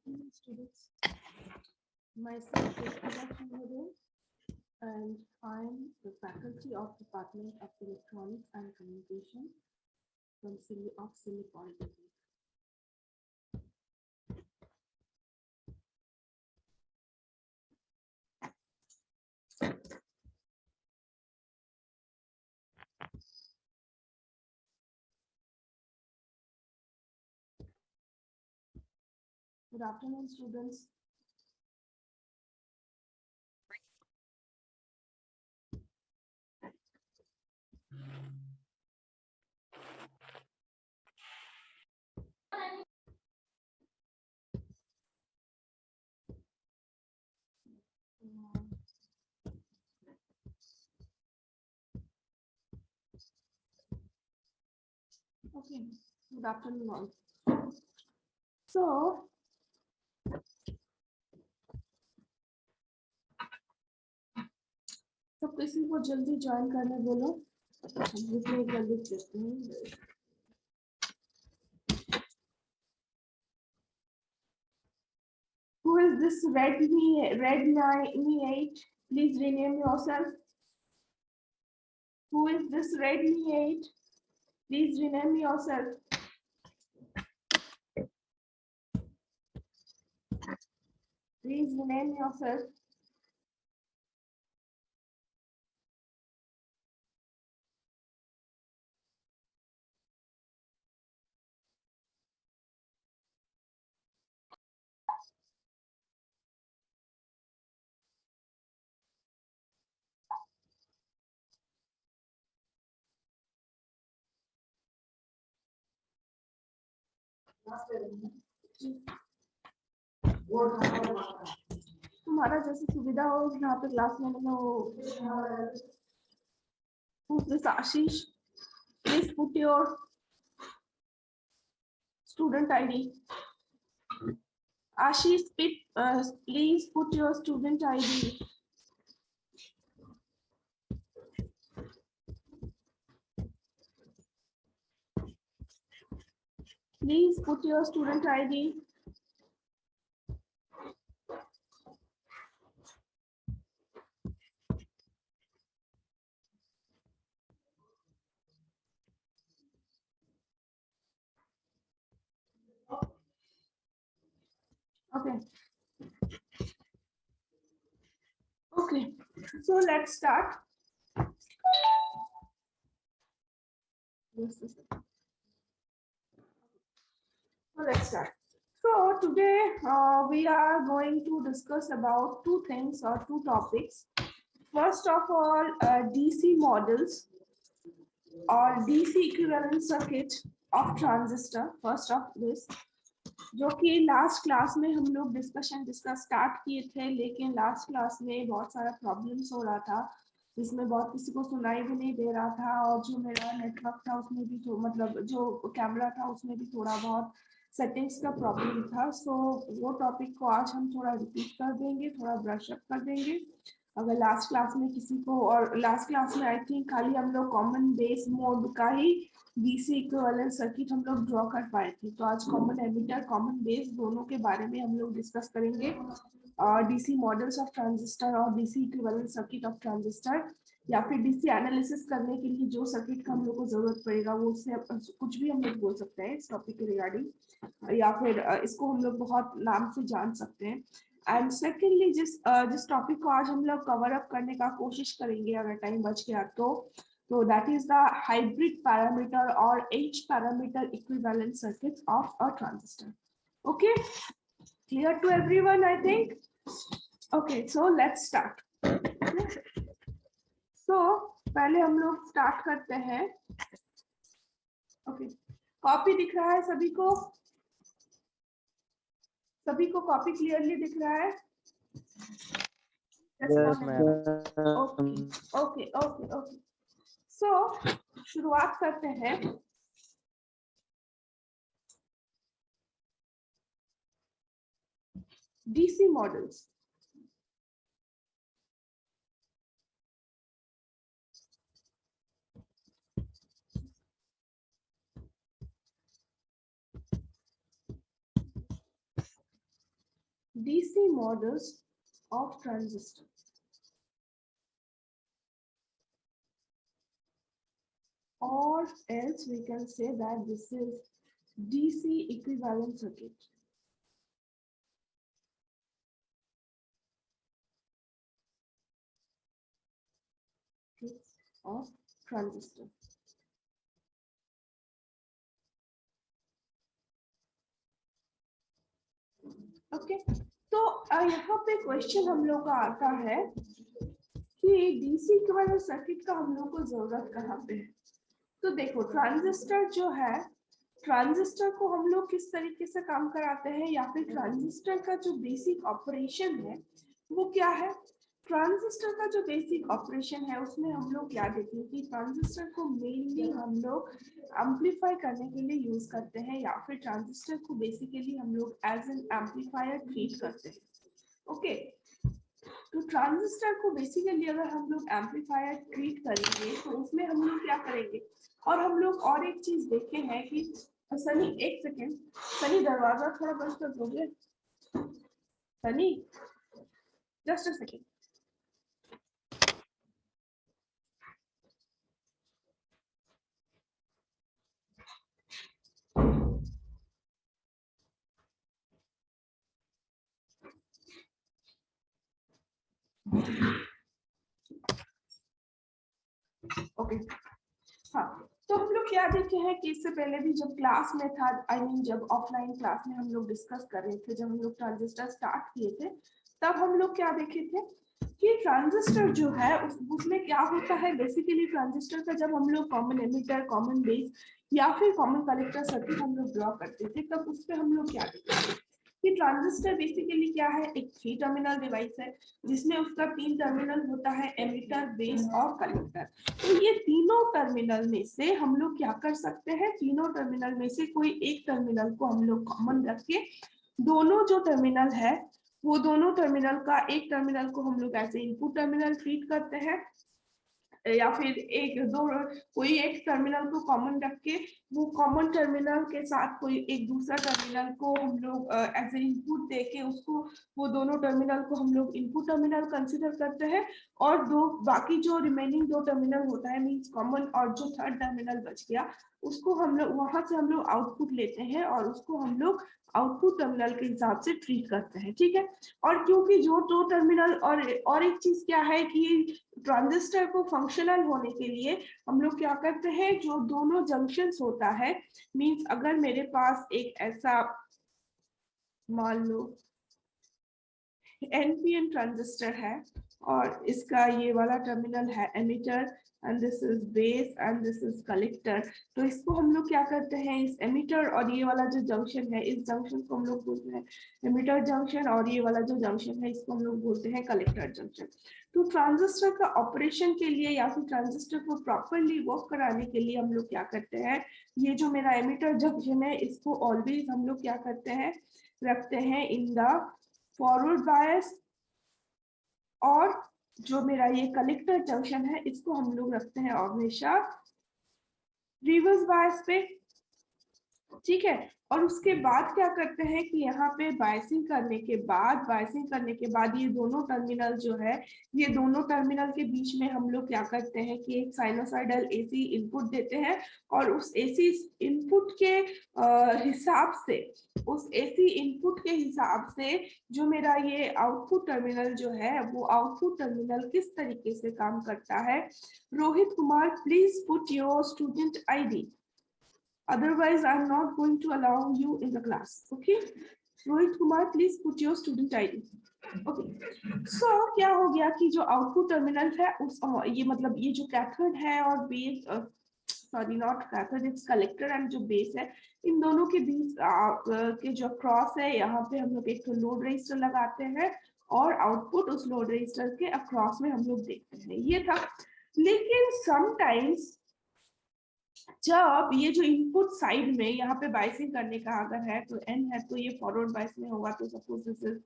afternoon, students. Myself is Ida Shangaru, and I'm the faculty of Department of Electronics and Communication from Silly Polytechnic. Good afternoon, students. Okay, good afternoon all. So, तो किसी को जल्दी join करने बोलो, हम जल्दी देखते हैं. Who is this Redmi 8? Please rename yourself. Who is this Redmi 8? Please rename yourself. Please rename yourself. तुम्हारा जैसे सुविधा हो यहाँ पे क्लास में वो who's this Ashish? Please put your student ID. Ashish, please put your student ID. Please put your student ID. Okay. Okay. So let's start. So let's start. So today we are going to discuss about two things or two topics. First of all, DC models or DC equivalent circuit of transistor. First of this, जो कि last class में हम लोग discuss start किए थे, लेकिन last class में बहुत सारा प्रॉब्लम्स हो रहा था, जिसमें बहुत किसी को सुनाई भी नहीं दे रहा था, और जो मेरा नेटवर्क था उसमें भी तो मतलब जो कैमरा था उसमें भी थोड़ा बहुत सेटिंग्स का प्रॉब्लम था. सो वो टॉपिक को आज हम थोड़ा रिपीट कर देंगे, थोड़ा ब्रश अप कर देंगे. अगर लास्ट क्लास में किसी को, और लास्ट क्लास में आई थिंक खाली हम लोग कॉमन बेस मोड का ही डीसी इक्विवेलेंट सर्किट हम लोग ड्रॉ कर पाए थे. तो आज कॉमन एमिटर, कॉमन बेस दोनों के बारे में हम लोग डिस्कस करेंगे. डीसी मॉडल्स ऑफ ट्रांजिस्टर और DC equivalent circuit of transistor, या फिर डीसी एनालिसिस करने के लिए जो सर्किट का हम लोग को जरूरत पड़ेगा, वो उससे कुछ भी हम लोग बोल सकते हैं इस टॉपिक के रिगार्डिंग, या फिर इसको हम लोग बहुत नाम से जान सकते हैं. एंड सेकेंडली जिस टॉपिक को आज हम लोग कवर अप करने का कोशिश करेंगे, अगर टाइम बच गया तो that is the hybrid parameter or H parameter equivalent circuits of a transistor. Okay, clear to everyone, I think. Okay, so let's start. So पहले हम लोग स्टार्ट करते हैं. Okay, कॉपी दिख रहा है सभी को? सभी को कॉपी क्लियरली दिख रहा है? Yes, ma'am. ओके. सो शुरुआत करते हैं. DC models. DC models of transistor. Or else we can say that this is DC equivalent circuit. Of transistor. Okay, तो यहाँ पे क्वेश्चन हम लोग का आता है कि डीसी इक्विवेलेंट सर्किट का हम लोग को जरूरत कहाँ पे है। तो देखो ट्रांजिस्टर जो है, ट्रांजिस्टर को हम लोग किस तरीके से काम कराते हैं, या फिर ट्रांजिस्टर का जो बेसिक ऑपरेशन है वो क्या है। ट्रांजिस्टर का जो बेसिक ऑपरेशन है उसमें हम लोग क्या देखते हैं कि ट्रांजिस्टर को मेनली हम लोग एम्पलीफाई करने के लिए यूज करते हैं, या फिर ट्रांजिस्टर को बेसिकली हम लोग एज एन एम्पलीफायर ट्रीट करते हैं। ओके, तो ट्रांजिस्टर को बेसिकली अगर हम लोग एम्पलीफायर ट्रीट करेंगे तो उसमें हम लोग क्या करेंगे, और हम लोग और एक चीज देखे हैं कि सनी एक सेकेंड, सनी दरवाजा थोड़ा बंद कर दोगे, Sunny just a second. Okay, हाँ, तो हम लोग क्या देखे हैं कि इससे पहले भी जब क्लास में था, आई मीन जब ऑफलाइन क्लास में हम लोग डिस्कस कर रहे थे, जब हम लोग ट्रांजिस्टर स्टार्ट किए थे, तब हम लोग क्या देखे थे कि ट्रांजिस्टर जो है उसमें क्या होता है। बेसिकली ट्रांजिस्टर का जब हम लोग कॉमन एमिटर, कॉमन बेस या फिर कॉमन कलेक्टर सर्किट हम लोग ड्रॉ करते थे, तब उस पर हम लोग क्या देखते थे कि ट्रांजिस्टर बेसिकली क्या है, एक 3 टर्मिनल डिवाइस है जिसमें उसका 3 टर्मिनल होता है, एमिटर, बेस और कलेक्टर। तो ये तीनों टर्मिनल में से हम लोग क्या कर सकते हैं, तीनों टर्मिनल में से कोई एक टर्मिनल को हम लोग कॉमन रख के दोनों जो टर्मिनल है वो दोनों टर्मिनल का एक टर्मिनल को हम लोग ऐसे इनपुट टर्मिनल ट्रीट करते हैं, या फिर एक दो कोई एक टर्मिनल को कॉमन रख के वो कॉमन टर्मिनल के साथ कोई एक दूसरा टर्मिनल को हम लोग एज ए इनपुट देके उसको वो दोनों टर्मिनल को हम लोग इनपुट टर्मिनल कंसीडर करते हैं, और दो बाकी जो रिमेनिंग दो टर्मिनल होता है मींस कॉमन, और जो थर्ड टर्मिनल बच गया उसको हम लोग वहां से हम लोग आउटपुट लेते हैं और उसको हम लोग आउटपुट टर्मिनल के हिसाब से ट्रीट करते हैं। ठीक है, और क्योंकि जो दो टर्मिनल और एक चीज क्या है कि ट्रांजिस्टर को फंक्शनल होने के लिए हम लोग क्या करते हैं, जो दोनों जंक्शंस होता है, मींस अगर मेरे पास एक ऐसा मान लो एनपीएन ट्रांजिस्टर है और इसका ये वाला टर्मिनल है emitter and this is base and this is collector, तो इसको हम लोग क्या करते हैं, इस एमिटर और ये वाला जो जंक्शन है इस जंक्शन को हम लोग बोलते हैं एमिटर जंक्शन, और ये वाला जो जंक्शन है इसको हम लोग बोलते हैं कलेक्टर जंक्शन। तो ट्रांजिस्टर का ऑपरेशन के लिए या फिर ट्रांजिस्टर को प्रॉपरली वर्क कराने के लिए हम लोग क्या करते हैं, ये जो मेरा एमिटर जंक्शन है इसको ऑलवेज हम लोग क्या करते हैं, रखते हैं इन द फॉरवर्ड बायस, और जो मेरा ये कलेक्टर जंक्शन है इसको हम लोग रखते हैं हमेशा रिवर्स बायस पे। ठीक है, और उसके बाद क्या करते हैं कि यहाँ पे बायसिंग करने के बाद ये दोनों टर्मिनल जो है, ये दोनों टर्मिनल के बीच में हम लोग क्या करते हैं कि एक साइनोसाइडल एसी इनपुट देते हैं, और उस एसी इनपुट के हिसाब से, उस एसी इनपुट के हिसाब से जो मेरा ये आउटपुट टर्मिनल जो है वो आउटपुट टर्मिनल किस तरीके से काम करता है। Rohit Kumar, please put your student ID, otherwise I'm not going to allow you in the class. Okay, Rohit Kumar, please put your student ID. Okay, so क्या हो गया कि जो आउटपुट टर्मिनल है उस ये मतलब ये जो कैथोड है और base, sorry naught cathode, it's collector and जो बेस है, इन दोनों के बीच के जो क्रॉस है यहाँ पे हम लोग एक तो लोड रजिस्टर लगाते हैं और आउटपुट उस लोड रजिस्टर के अक्रॉस में हम लोग देखते हैं, ये था। लेकिन समटाइम्स जब ये जो इनपुट साइड में यहाँ पे बाइसिंग करने का अगर है तो एन है तो ये फॉरवर्ड बाइस में होगा, तो suppose this is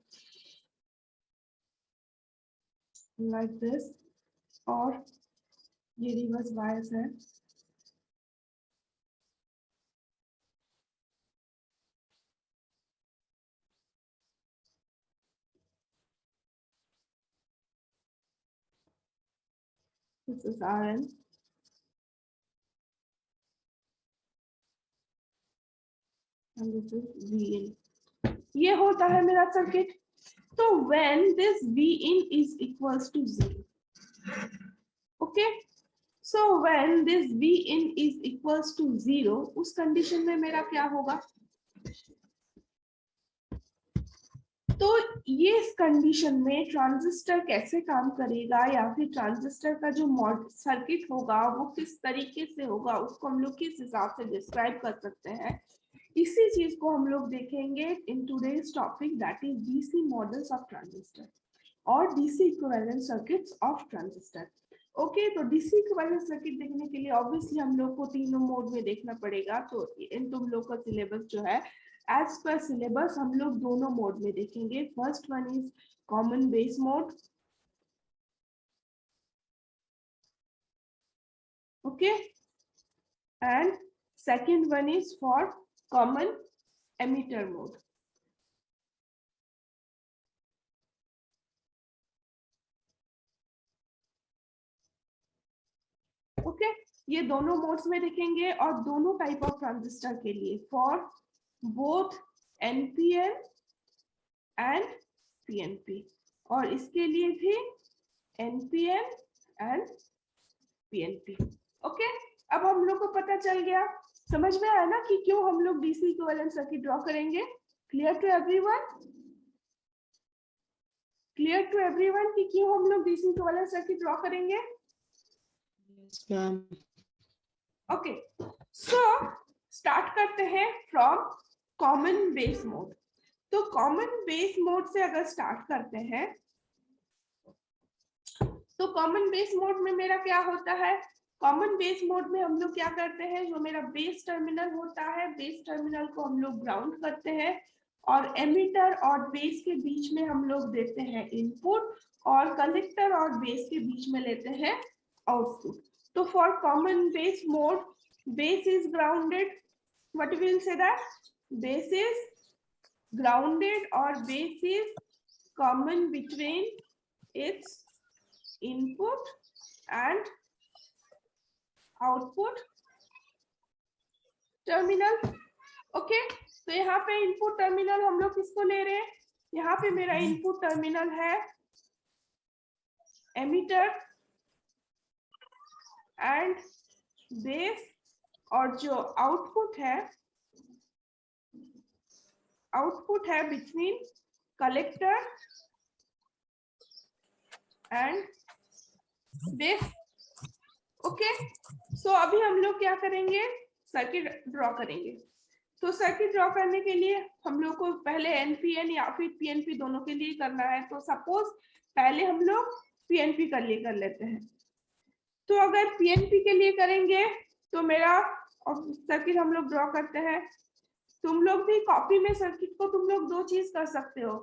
like this, और ये रिवर्स बायस है, This is Rn and this is Vn. ये होता है मेरा सर्किट. तो when this Vin is equals to 0, okay, so when this Vin is equals to 0, उस कंडीशन में मेरा क्या होगा? तो ये इस कंडीशन में ट्रांजिस्टर कैसे काम करेगा या फिर ट्रांजिस्टर का जो सर्किट होगा वो किस तरीके से होगा, उसको हम लोग किस हिसाब से डिस्क्राइब कर सकते हैं, इसी चीज को हम लोग देखेंगे in today's topic, that is DC models of transistor और DC equivalent circuits of transistor. Okay, तो डीसी इक्विवेलेंट सर्किट देखने के लिए ऑब्वियसली हम लोग को तीनों मोड में देखना पड़ेगा. तो इन तुम लोग का सिलेबस जो है एज पर सिलेबस हम लोग दोनों मोड में देखेंगे. First one is common base mode, okay, and second one is for common emitter mode. Okay, ये दोनों मोड्स में देखेंगे और दोनों टाइप ऑफ ट्रांजिस्टर के लिए for both NPN and PNP, और इसके लिए भी एनपीएन एंड पीएनपी. ओके, अब हम लोग को पता चल गया, समझ में आया ना कि क्यों हम लोग डीसी इक्विवेलेंट सर्किट ड्रॉ करेंगे. Clear to everyone? Clear to everyone कि क्यों हम लोग डीसी इक्विवेलेंट सर्किट ड्रॉ करेंगे? Yes, ma'am. Okay, so start करते हैं फ्रॉम कॉमन बेस मोड. तो कॉमन बेस मोड से अगर स्टार्ट करते हैं तो कॉमन बेस मोड में मेरा क्या होता है? कॉमन बेस मोड में हम लोग क्या करते हैं, जो मेरा बेस टर्मिनल होता है, बेस टर्मिनल को हम लोग ग्राउंड करते हैं और एमिटर और बेस के बीच में हम लोग देते हैं इनपुट और कलेक्टर और बेस के बीच में लेते हैं आउटपुट. तो for common base mode, base is grounded. What will say that? Base is grounded or base is common between its input and output terminal. Okay, तो यहाँ पे इनपुट टर्मिनल हम लोग किसको ले रहे हैं? यहाँ पे मेरा इनपुट टर्मिनल है एमिटर एंड बेस, और जो आउटपुट है between collector and base. Okay, so अभी हम लोग क्या करेंगे, सर्किट ड्रॉ करेंगे. तो सर्किट ड्रॉ करने के लिए हम लोग को पहले एनपीएन या फिर पीएनपी दोनों के लिए करना है. तो सपोज पहले हम लोग पीएनपी के लिए कर लेते हैं. तो अगर पीएनपी के लिए करेंगे तो मेरा सर्किट हम लोग ड्रॉ करते हैं. तुम लोग भी कॉपी में सर्किट को तुम लोग दो चीज कर सकते हो.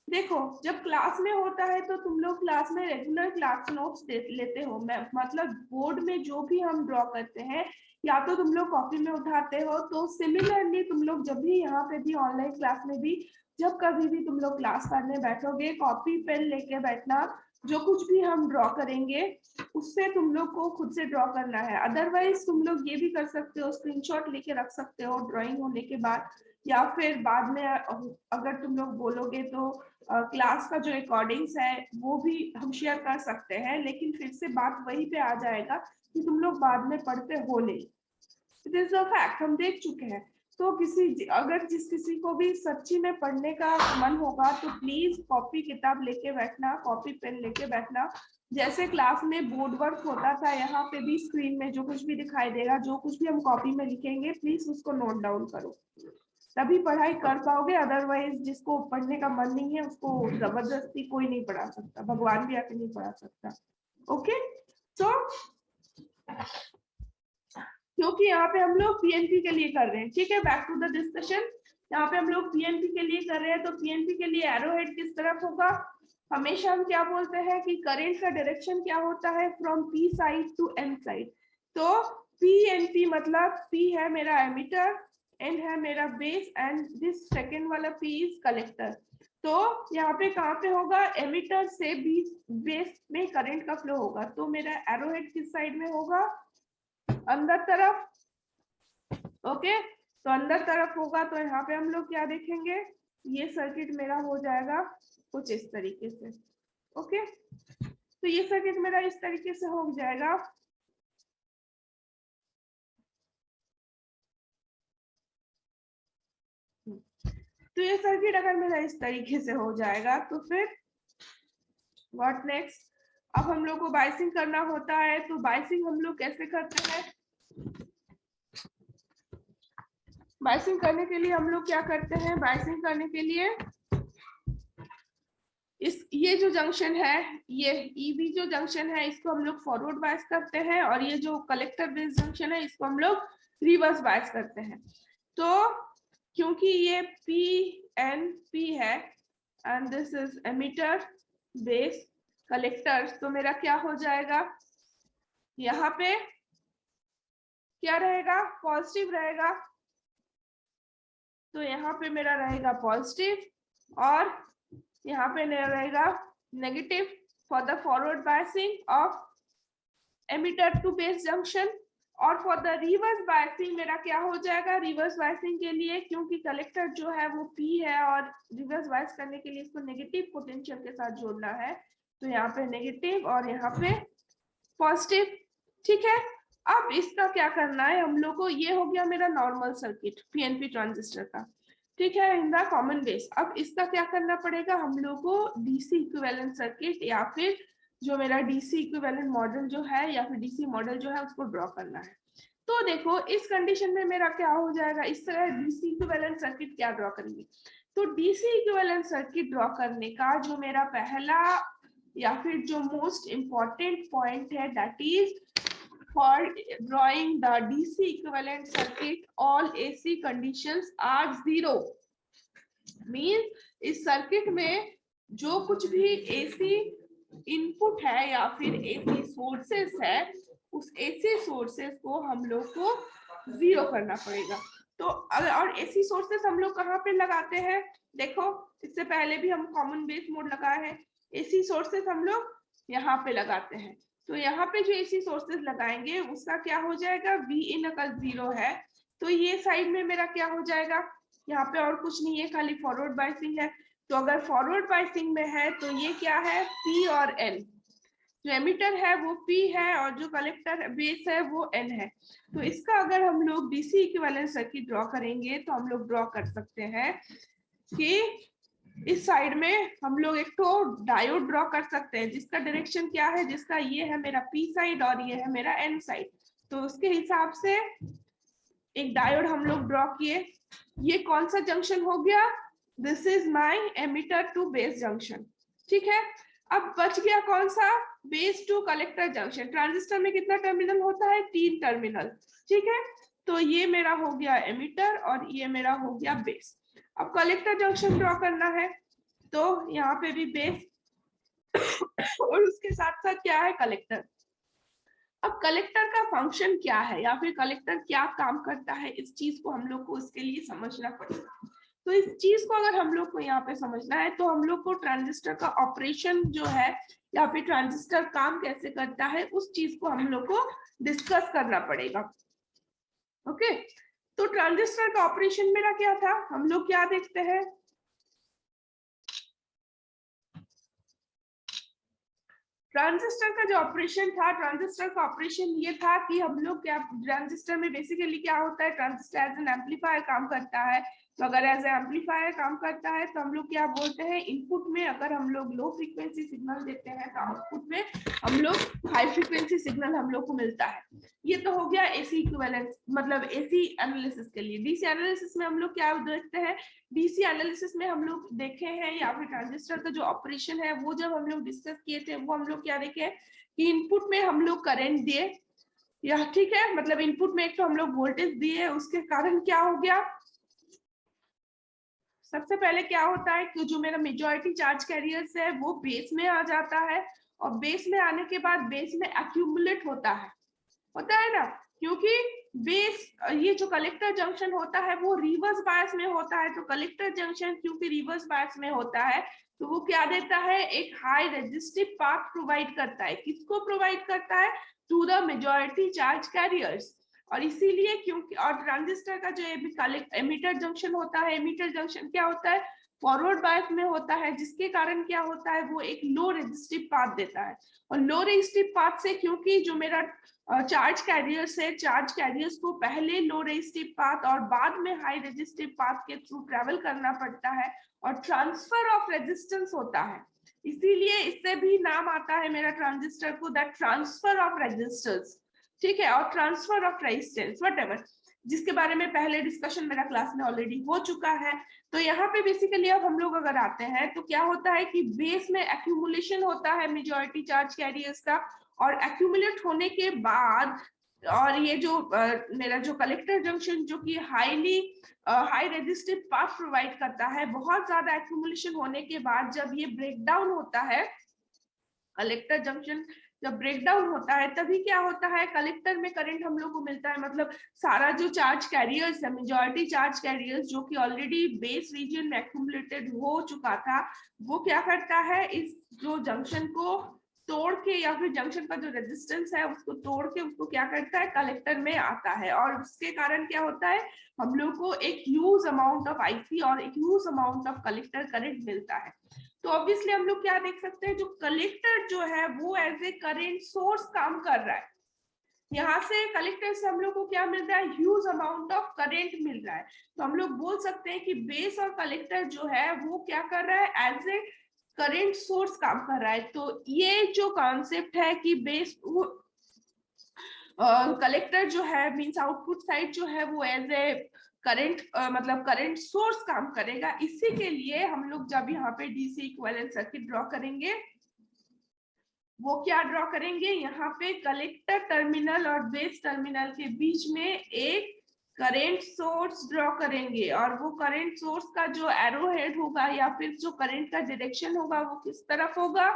देखो, जब क्लास में होता है तो तुम लोग क्लास में रेगुलर क्लास नोट्स लेते हो, मतलब बोर्ड में जो भी हम ड्रॉ करते हैं या तो तुम लोग कॉपी में उठाते हो. तो सिमिलरली तुम लोग जब भी यहाँ पे भी ऑनलाइन क्लास में भी जब कभी भी तुम लोग क्लास करने बैठोगे, कॉपी पेन लेके बैठना. जो कुछ भी हम ड्रॉ करेंगे उससे तुम लोग को खुद से ड्रॉ करना है. अदरवाइज तुम लोग ये भी कर सकते हो, स्क्रीनशॉट लेके रख सकते हो ड्राइंग होने के बाद, या फिर बाद में अगर तुम लोग बोलोगे तो क्लास का जो रिकॉर्डिंग्स है वो भी हम शेयर कर सकते हैं. लेकिन फिर से बात वही पे आ जाएगा कि तुम लोग बाद में पढ़ते हो नहीं. इट इज अ फैक्ट, हम देख चुके हैं. तो अगर किसी को भी सच्ची में पढ़ने का मन होगा तो प्लीज कॉपी किताब लेके बैठना, कॉपी पेन लेके बैठना. जैसे क्लास में बोर्ड वर्क होता था, यहाँ पे भी स्क्रीन में जो कुछ भी दिखाई देगा, जो कुछ भी हम कॉपी में लिखेंगे, प्लीज उसको नोट डाउन करो, तभी पढ़ाई कर पाओगे. अदरवाइज जिसको पढ़ने का मन नहीं है उसको जबरदस्ती कोई नहीं पढ़ा सकता, भगवान भी आके नहीं पढ़ा सकता. ओके, तो क्योंकि यहाँ पे हम लोग पीएनपी के लिए कर रहे हैं, ठीक है. Back to the discussion. यहाँ पे हम लोग पीएनपी के लिए कर रहे हैं, तो पीएनपी के लिए एरो हेड किस तरफ होगा? हमेशा हम क्या बोलते हैं कि करंट का डायरेक्शन क्या होता है? From P side to N side. तो पीएनपी मतलब पी है मेरा एमिटर, एन है मेरा बेस एंड दिस सेकेंड वाला पी इज कलेक्टर. तो यहाँ पे कहाँ पे होगा, एमिटर से बेस में करंट का फ्लो होगा। तो मेरा एरोहेड किस साइड में होगा, अंदर तरफ। ओके, तो अंदर तरफ होगा। तो यहाँ पे हम लोग क्या देखेंगे, ये सर्किट मेरा हो जाएगा कुछ इस तरीके से। ओके, तो ये सर्किट मेरा इस तरीके से हो जाएगा। तो ये सर्किट अगर मेरा इस तरीके से हो जाएगा तो फिर व्हाट नेक्स्ट, अब हम लोग को बाइसिंग करना होता है। तो बाइसिंग हम लोग कैसे करते हैं, बाइसिंग करने के लिए हम लोग क्या करते हैं, बाइसिंग करने के लिए ये जो जंक्शन है, ये ईबी जो जंक्शन है, इसको हम लोग फॉरवर्ड बायस करते हैं, और ये जो कलेक्टर बेस जंक्शन है, इसको हम लोग रिवर्स बायस करते हैं। तो क्योंकि ये PNP है and this is emitter base collector, तो मेरा क्या हो जाएगा, यहाँ पे क्या रहेगा, पॉजिटिव रहेगा। तो यहाँ पे मेरा रहेगा पॉजिटिव और यहाँ पे रहेगा negative for the forward biasing of emitter to base junction. और फॉर द रिवर्स बायसिंग मेरा क्या हो जाएगा, रिवर्स बायसिंग के लिए क्योंकि कलेक्टर जो है वो P है और रिवर्स बायस करने के लिए इसको नेगेटिव पोटेंशियल के साथ जोड़ना है, तो यहाँ पे नेगेटिव और यहाँ पे पॉजिटिव। ठीक है, अब इसका क्या करना है हम लोग को, ये हो गया मेरा नॉर्मल सर्किट पीएनपी ट्रांजिस्टर का। ठीक है, इन द कॉमन बेस। अब इसका क्या करना पड़ेगा, हम लोग को डीसी इक्विवेलेंट सर्किट या फिर जो मेरा डीसी इक्विवेलेंट मॉडल जो है या फिर डीसी मॉडल जो है उसको ड्रॉ करना है। तो देखो इस कंडीशन में मेरा क्या हो जाएगा, इस तरह डीसी इक्विवेलेंट सर्किट क्या ड्रॉ करेंगे। तो डीसी इक्विवेलेंट सर्किट ड्रॉ करने का जो मेरा पहला या फिर जो मोस्ट इम्पॉर्टेंट पॉइंट है, that is for drawing the DC equivalent circuit, all AC conditions are 0. Means इस सर्किट में जो कुछ भी AC इनपुट है या फिर AC सोर्सेस है, उस AC सोर्सेस को हम लोग को 0 करना पड़ेगा। तो और AC सोर्सेस हम लोग कहाँ पे लगाते हैं, देखो इससे पहले भी हम कॉमन बेस मोड लगाए हैं। AC सोर्सेस हम लोग यहाँ पे लगाते हैं। तो यहाँ पे जो AC सोर्सेस लगाएंगे उसका क्या हो जाएगा, V इन अगर 0 है तो ये साइड में मेरा क्या हो जाएगा, यहाँ पे और कुछ नहीं है, खाली फॉरवर्ड बायसिंग है। तो अगर फॉरवर्ड बायसिंग में है तो ये क्या है, P और N। जो एमिटर है वो P है और जो कलेक्टर बेस है वो N है। तो इसका अगर हम लोग डीसी इक्विवेलेंट सर्किट ड्रॉ करेंगे तो हम लोग ड्रॉ कर सकते हैं कि इस साइड में हम लोग एक तो डायोड ड्रॉ कर सकते हैं जिसका डायरेक्शन क्या है, जिसका ये है मेरा P साइड और ये है मेरा N साइड। तो उसके हिसाब से एक डायोड हम लोग ड्रॉ किए। ये कौन सा जंक्शन हो गया, this is my emitter to base junction. ठीक है, अब बच गया कौन सा, base to collector junction. Transistor में कितना टर्मिनल होता है, 3 टर्मिनल। ठीक है, तो ये मेरा हो गया एमिटर और ये मेरा हो गया बेस। अब कलेक्टर जंक्शन ड्रॉ करना है, तो यहाँ पे भी बेस और उसके साथ साथ क्या है, कलेक्टर। अब कलेक्टर का फंक्शन क्या है या फिर कलेक्टर क्या काम करता है, इस चीज को हम लोग को इसके लिए समझना पड़ेगा। तो इस चीज को अगर हम लोग को यहाँ पे समझना है तो हम लोग को ट्रांजिस्टर का ऑपरेशन जो है या फिर ट्रांजिस्टर काम कैसे करता है उस चीज को हम लोग को डिस्कस करना पड़ेगा। ओके, तो ट्रांजिस्टर का ऑपरेशन मेरा क्या था, हम लोग क्या देखते हैं, ट्रांजिस्टर का जो ऑपरेशन था, ट्रांजिस्टर का ऑपरेशन ये था कि हम लोग क्या, ट्रांजिस्टर में बेसिकली क्या होता है, ट्रांजिस्टर एज एन एम्पलीफायर काम करता है। तो अगर एज ए एम्पलीफायर काम करता है तो हम लोग क्या बोलते हैं, इनपुट में अगर हम लोग लो फ्रीक्वेंसी सिग्नल देते हैं तो आउटपुट में हम लोग हाई फ्रीक्वेंसी सिग्नल हम लोग को मिलता है। ये तो हो गया एसी इक्विवेलेंस, मतलब एसी एनालिसिस के लिए। डीसी एनालिसिस में हम लोग क्या देखते हैं, डीसी एनालिसिस में हम लोग देखे हैं या फिर ट्रांजिस्टर का जो ऑपरेशन है वो जब हम लोग डिस्कस किए थे, वो हम लोग क्या देखे कि इनपुट में हम लोग करंट दिए या, ठीक है, मतलब इनपुट में एक तो हम लोग वोल्टेज दिए, उसके कारण क्या हो गया, सबसे पहले क्या होता है कि जो मेरा मेजॉरिटी चार्ज कैरियर्स है वो बेस में आ जाता है, और बेस में आने के बाद बेस में एक्यूमुलेट होता है ना, क्योंकि बेस, ये जो कलेक्टर जंक्शन होता है वो रिवर्स बायस में होता है, तो कलेक्टर जंक्शन क्योंकि रिवर्स बायस में होता है तो वो क्या देता है, एक हाई रेजिस्टिव पाथ प्रोवाइड करता है। किसको प्रोवाइड करता है, to the majority charge carriers. और इसीलिए क्योंकि, और ट्रांजिस्टर का जो एमिटर जंक्शन होता है, एमिटर जंक्शन क्या होता है, फॉरवर्ड बायस में होता है, जिसके कारण क्या होता है, वो एक लो रेजिस्टिव पाथ देता है। और लो रेजिस्टिव पाथ से, क्योंकि जो मेरा चार्ज कैरियर्स है, चार्ज कैरियर्स को पहले लो रेजिस्टिव पाथ और बाद में हाई रेजिस्टिव पाथ के थ्रू ट्रेवल करना पड़ता है और ट्रांसफर ऑफ रेजिस्टेंस होता है, इसीलिए इससे भी नाम आता है मेरा ट्रांजिस्टर को दैट ट्रांसफर ऑफ रेजिस्टेंस, ठीक है, और ट्रांसफर ऑफ रेजिस्टेंस व्हाटएवर, जिसके बारे में पहले डिस्कशन मेरा क्लास में ऑलरेडी हो चुका है। तो यहाँ पे बेसिकली अब हम लोग अगर आते हैं तो क्या होता है कि बेस में एक्यूमुलेशन होता है मेजॉरिटी चार्ज कैरियर्स का, और एक्यूमुलेट होने के बाद, और ये जो मेरा जो कलेक्टर जंक्शन जो कि हाई रेजिस्टिव पाथ प्रोवाइड करता है, बहुत ज्यादा एक्यूमुलेशन होने के बाद जब ये ब्रेक डाउन होता है, कलेक्टर जंक्शन जब ब्रेक डाउन होता है तभी क्या होता है, कलेक्टर में करंट हम लोग को मिलता है, मतलब सारा जो चार्ज कैरियर्स है, मेजॉरिटी चार्ज कैरियर्स जो कि ऑलरेडी बेस रीजन में एक्यूमुलेटेड हो चुका था, वो क्या करता है, इस जो जंक्शन को तोड़ के, या फिर जंक्शन का जो रेजिस्टेंस है उसको तोड़ के उसको क्या करता है, कलेक्टर में आता है। और उसके कारण क्या होता है, हम लोग को एक ह्यूज अमाउंट ऑफ आईसी और एक huge amount of collector current मिलता है। तो ऑब्वियसली हम लोग क्या देख सकते हैं, जो कलेक्टर जो है वो एज ए करंट सोर्स काम कर रहा है, यहाँ से कलेक्टर से हम लोग को क्या मिल रहा है, ह्यूज अमाउंट ऑफ करंट मिल रहा है। तो हम लोग बोल सकते हैं कि बेस और कलेक्टर जो है वो क्या कर रहा है, एज ए करंट सोर्स काम कर रहा है। तो ये जो कॉन्सेप्ट है कि बेस कलेक्टर जो है मींस आउटपुट साइड जो है वो एज ए करंट मतलब करंट सोर्स काम करेगा। इसी के लिए हम लोग जब यहाँ पे डीसी इक्विवेलेंट सर्किट ड्रॉ करेंगे, वो क्या ड्रॉ करेंगे, यहाँ पे कलेक्टर टर्मिनल और बेस टर्मिनल के बीच में एक करंट सोर्स ड्रॉ करेंगे, और वो करंट सोर्स का जो एरो हेड होगा या फिर जो करंट का डायरेक्शन होगा वो किस तरफ होगा,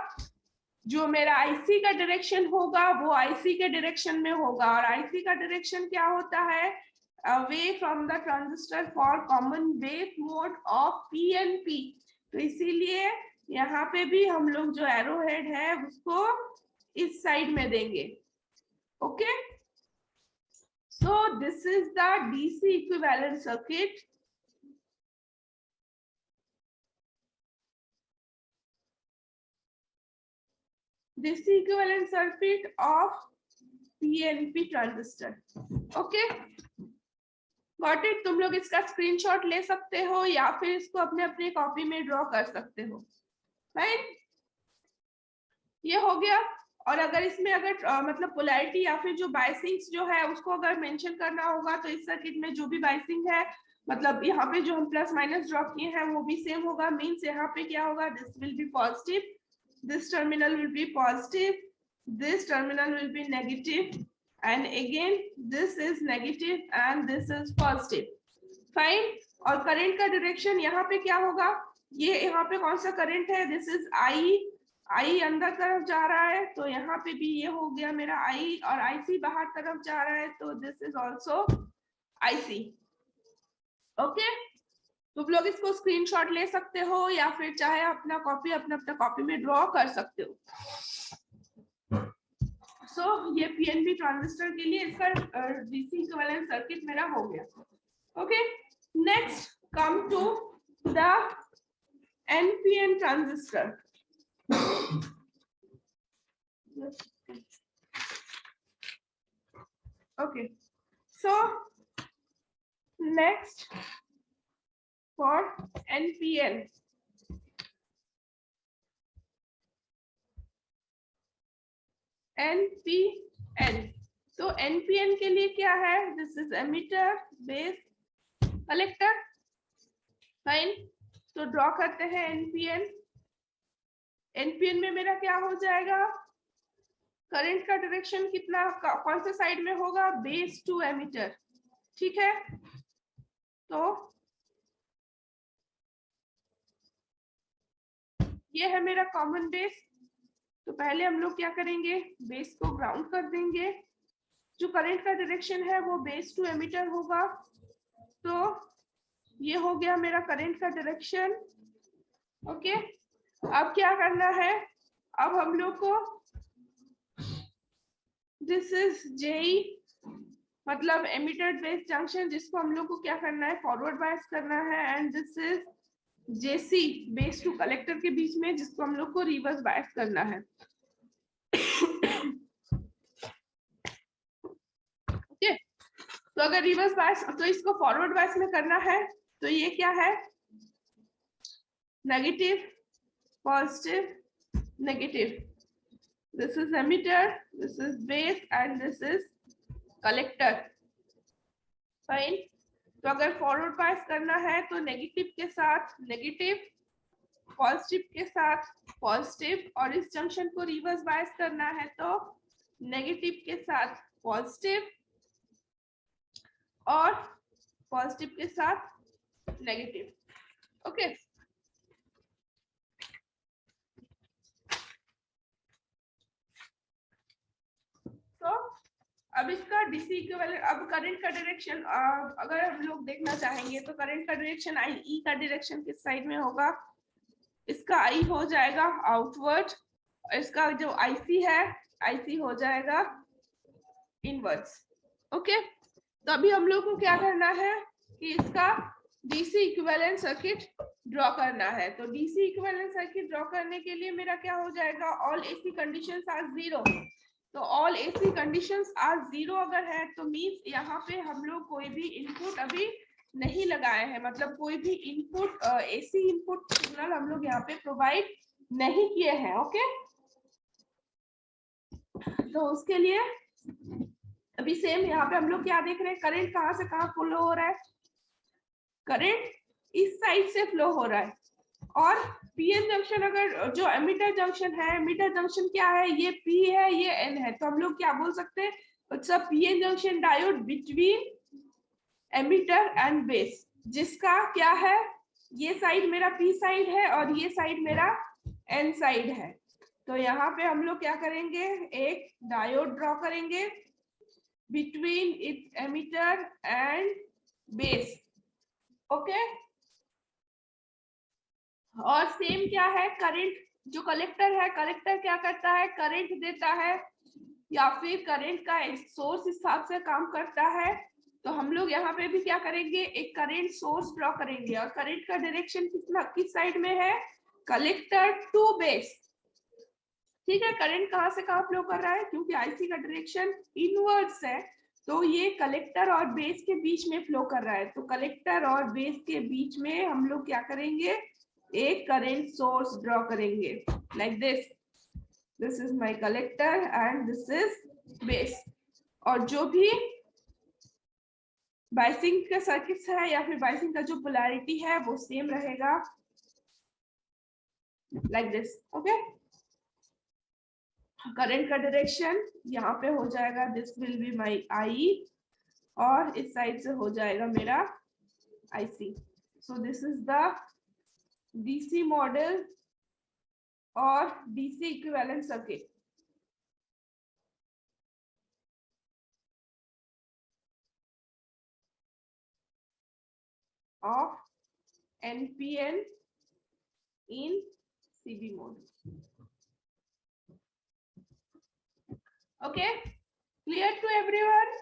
जो मेरा आईसी का डायरेक्शन होगा वो आईसी के डायरेक्शन में होगा। और आईसी का डायरेक्शन क्या होता है, away from the transistor for common base mode of PNP. तो इसीलिए यहाँ पे भी हम लोग जो एरो हेड है उसको इस साइड में देंगे। Okay, so this is the DC equivalent circuit. DC equivalent circuit of PNP transistor. Okay, got it. तुम लोग इसका स्क्रीनशॉट ले सकते हो या फिर इसको अपने अपने कॉपी में ड्रॉ कर सकते हो, राइट। ये हो गया। और अगर इसमें अगर मतलब पोलैरिटी या फिर जो बायसिंग्स जो है उसको अगर मेंशन करना होगा तो इस सर्किट में जो भी बायसिंग है, मतलब यहाँ पे जो हम प्लस माइनस ड्रॉ किए हैं वो भी सेम होगा। मींस यहाँ पे क्या होगा, this will B positive, this terminal will be positive, this terminal will be negative, and again this is negative and this is positive, fine। और करंट का डायरेक्शन यहाँ पे क्या होगा, ये यहाँ पे कौन सा करंट है, दिस इज आई अंदर तरफ जा रहा है, तो यहाँ पे भी ये हो गया मेरा आई, और आईसी बाहर तरफ जा रहा है, तो this is also IC. Okay, तुम लोग इसको स्क्रीनशॉट ले सकते हो या फिर चाहे अपना कॉपी में ड्रॉ कर सकते हो। सो ये पीएनपी ट्रांजिस्टर के लिए इसका डीसी इक्विवेलेंट सर्किट मेरा हो गया। Okay, next come to the NPN transistor. Okay, so next for NPN, NPN. तो एनपीएन के लिए क्या है, this is emitter base collector, fine. तो ड्रॉ करते हैं एनपीएन। एनपीएन में मेरा क्या हो जाएगा, करंट का डायरेक्शन कितना, कौन से साइड में होगा, बेस टू एमिटर, ठीक है। तो ये है मेरा कॉमन बेस। तो पहले हम लोग क्या करेंगे, बेस को ग्राउंड कर देंगे, जो करंट का डायरेक्शन है वो बेस टू एमिटर होगा। तो ये हो गया मेरा करंट का डायरेक्शन। ओके, अब क्या करना है, अब हम लोग को दिस इज जेई मतलब एमिटर बेस जंक्शन, जिसको हम लोग को क्या करना है, फॉरवर्ड बायस करना है। And this is JC base to collector के बीच में, जिसको हम लोग को रिवर्स बायस करना है। ओके, तो अगर रिवर्स बायस, तो इसको फॉरवर्ड बायस में करना है, तो ये क्या है, negative positive negative. This is emitter, this is base and this is collector. Fine. तो अगर फॉरवर्ड बायस करना है तो नेगेटिव के साथ नेगेटिव, पॉजिटिव के साथ पॉजिटिव, और इस जंक्शन को रिवर्स बायस करना है तो नेगेटिव के साथ पॉजिटिव और पॉजिटिव के साथ नेगेटिव। ओके, तो अब इसका डीसी इक्विवेलेंट, अब करंट का डायरेक्शन अगर हम लोग देखना चाहेंगे तो करंट का डायरेक्शन आई, ई का डायरेक्शन किस साइड में होगा, इसका आई हो जाएगा आउटवर्ड, इसका जो आईसी है आईसी हो जाएगा इनवर्ड्स। ओके, तो अभी हम लोग को क्या करना है कि इसका डीसी इक्विवेलेंट सर्किट ड्रॉ करना है। तो डीसी इक्विवेलेंट सर्किट ड्रॉ करने के लिए मेरा क्या हो जाएगा, all AC conditions are zero. तो all AC conditions are zero अगर है तो मींस यहाँ पे हम लोग कोई भी इनपुट अभी नहीं लगाए हैं, मतलब कोई भी इनपुट एसी इनपुट सिग्नल हम लोग यहाँ पे प्रोवाइड नहीं किए हैं। ओके, तो उसके लिए अभी सेम यहाँ पे हम लोग क्या देख रहे हैं, करंट कहाँ से कहाँ फ्लो हो रहा है, करंट इस साइड से फ्लो हो रहा है। और पीएन जंक्शन, अगर जो एमिटर जंक्शन है, एमिटर जंक्शन क्या है, ये पी है ये एन है, तो हम लोग क्या बोल सकते हैं, it's a PN junction diode between emitter and base, जिसका क्या है, ये साइड मेरा पी साइड है और ये साइड मेरा एन साइड है। तो यहाँ पे हम लोग क्या करेंगे, एक डायोड ड्रॉ करेंगे between its emitter and base. Okay, और सेम क्या है, करंट जो कलेक्टर है, कलेक्टर क्या करता है, करंट देता है या फिर करंट का सोर्स हिसाब से काम करता है। तो हम लोग यहाँ पे भी क्या करेंगे, एक करंट सोर्स ड्रॉ करेंगे, और करंट का डायरेक्शन किस साइड में है, कलेक्टर टू बेस। ठीक है, करंट कहाँ से कहाँ फ्लो कर रहा है, क्योंकि आईसी का डायरेक्शन इनवर्ड्स है, तो ये कलेक्टर और बेस के बीच में फ्लो कर रहा है। तो कलेक्टर और बेस के बीच में हम लोग क्या करेंगे, एक करंट सोर्स ड्रॉ करेंगे like this, this is my collector and this is base. और जो भी बायसिंग का सर्किट्स है या फिर बायसिंग का जो पोलैरिटी है वो सेम रहेगा लाइक दिस। ओके, करंट का डायरेक्शन यहाँ पे हो जाएगा, this will be my I, और इस साइड से हो जाएगा मेरा IC. So this is the DC model और DC equivalent circuit of NPN in CB mode. Okay, clear to everyone?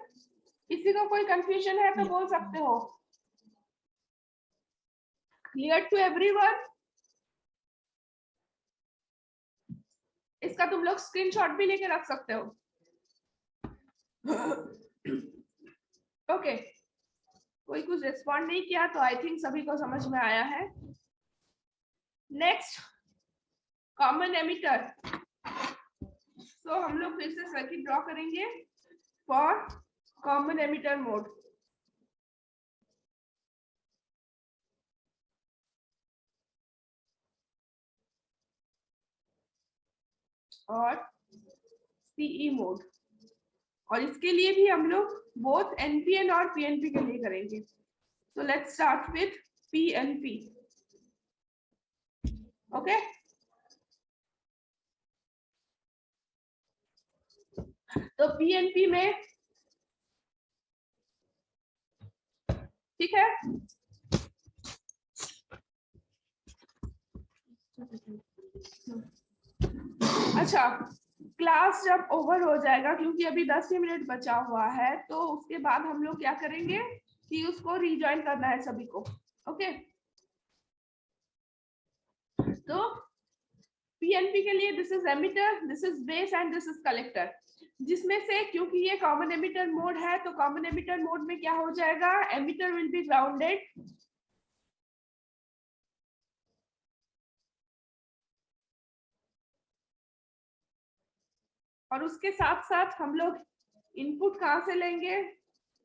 किसी को कोई कंफ्यूजन है तो बोल सकते हो। Clear to everyone? इसका तुम लोग स्क्रीनशॉट भी लेके रख सकते हो। ओके, कोई कुछ रिस्पॉन्ड नहीं किया तो आई थिंक सभी को समझ में आया है। Next, common emitter. सो हम लोग फिर से सर्किट ड्रॉ करेंगे फॉर कॉमन एमिटर मोड। और सीई मोड, और इसके लिए भी हम लोग बोथ एनपीएन और पीएनपी के लिए करेंगे। तो let's start with PNP. Okay, तो पीएनपी में ठीक है। अच्छा, क्लास जब ओवर हो जाएगा, क्योंकि अभी 10 ही मिनट बचा हुआ है, तो उसके बाद हम लोग क्या करेंगे कि उसको रिज्वाइन करना है सभी को। ओके, तो पीएनपी के लिए this is emitter, this is base and this is collector, जिसमें से क्योंकि ये कॉमन एमिटर मोड है, तो कॉमन एमिटर मोड में क्या हो जाएगा, एमिटर विल बी ग्राउंडेड, और उसके साथ साथ हम लोग इनपुट कहां से लेंगे,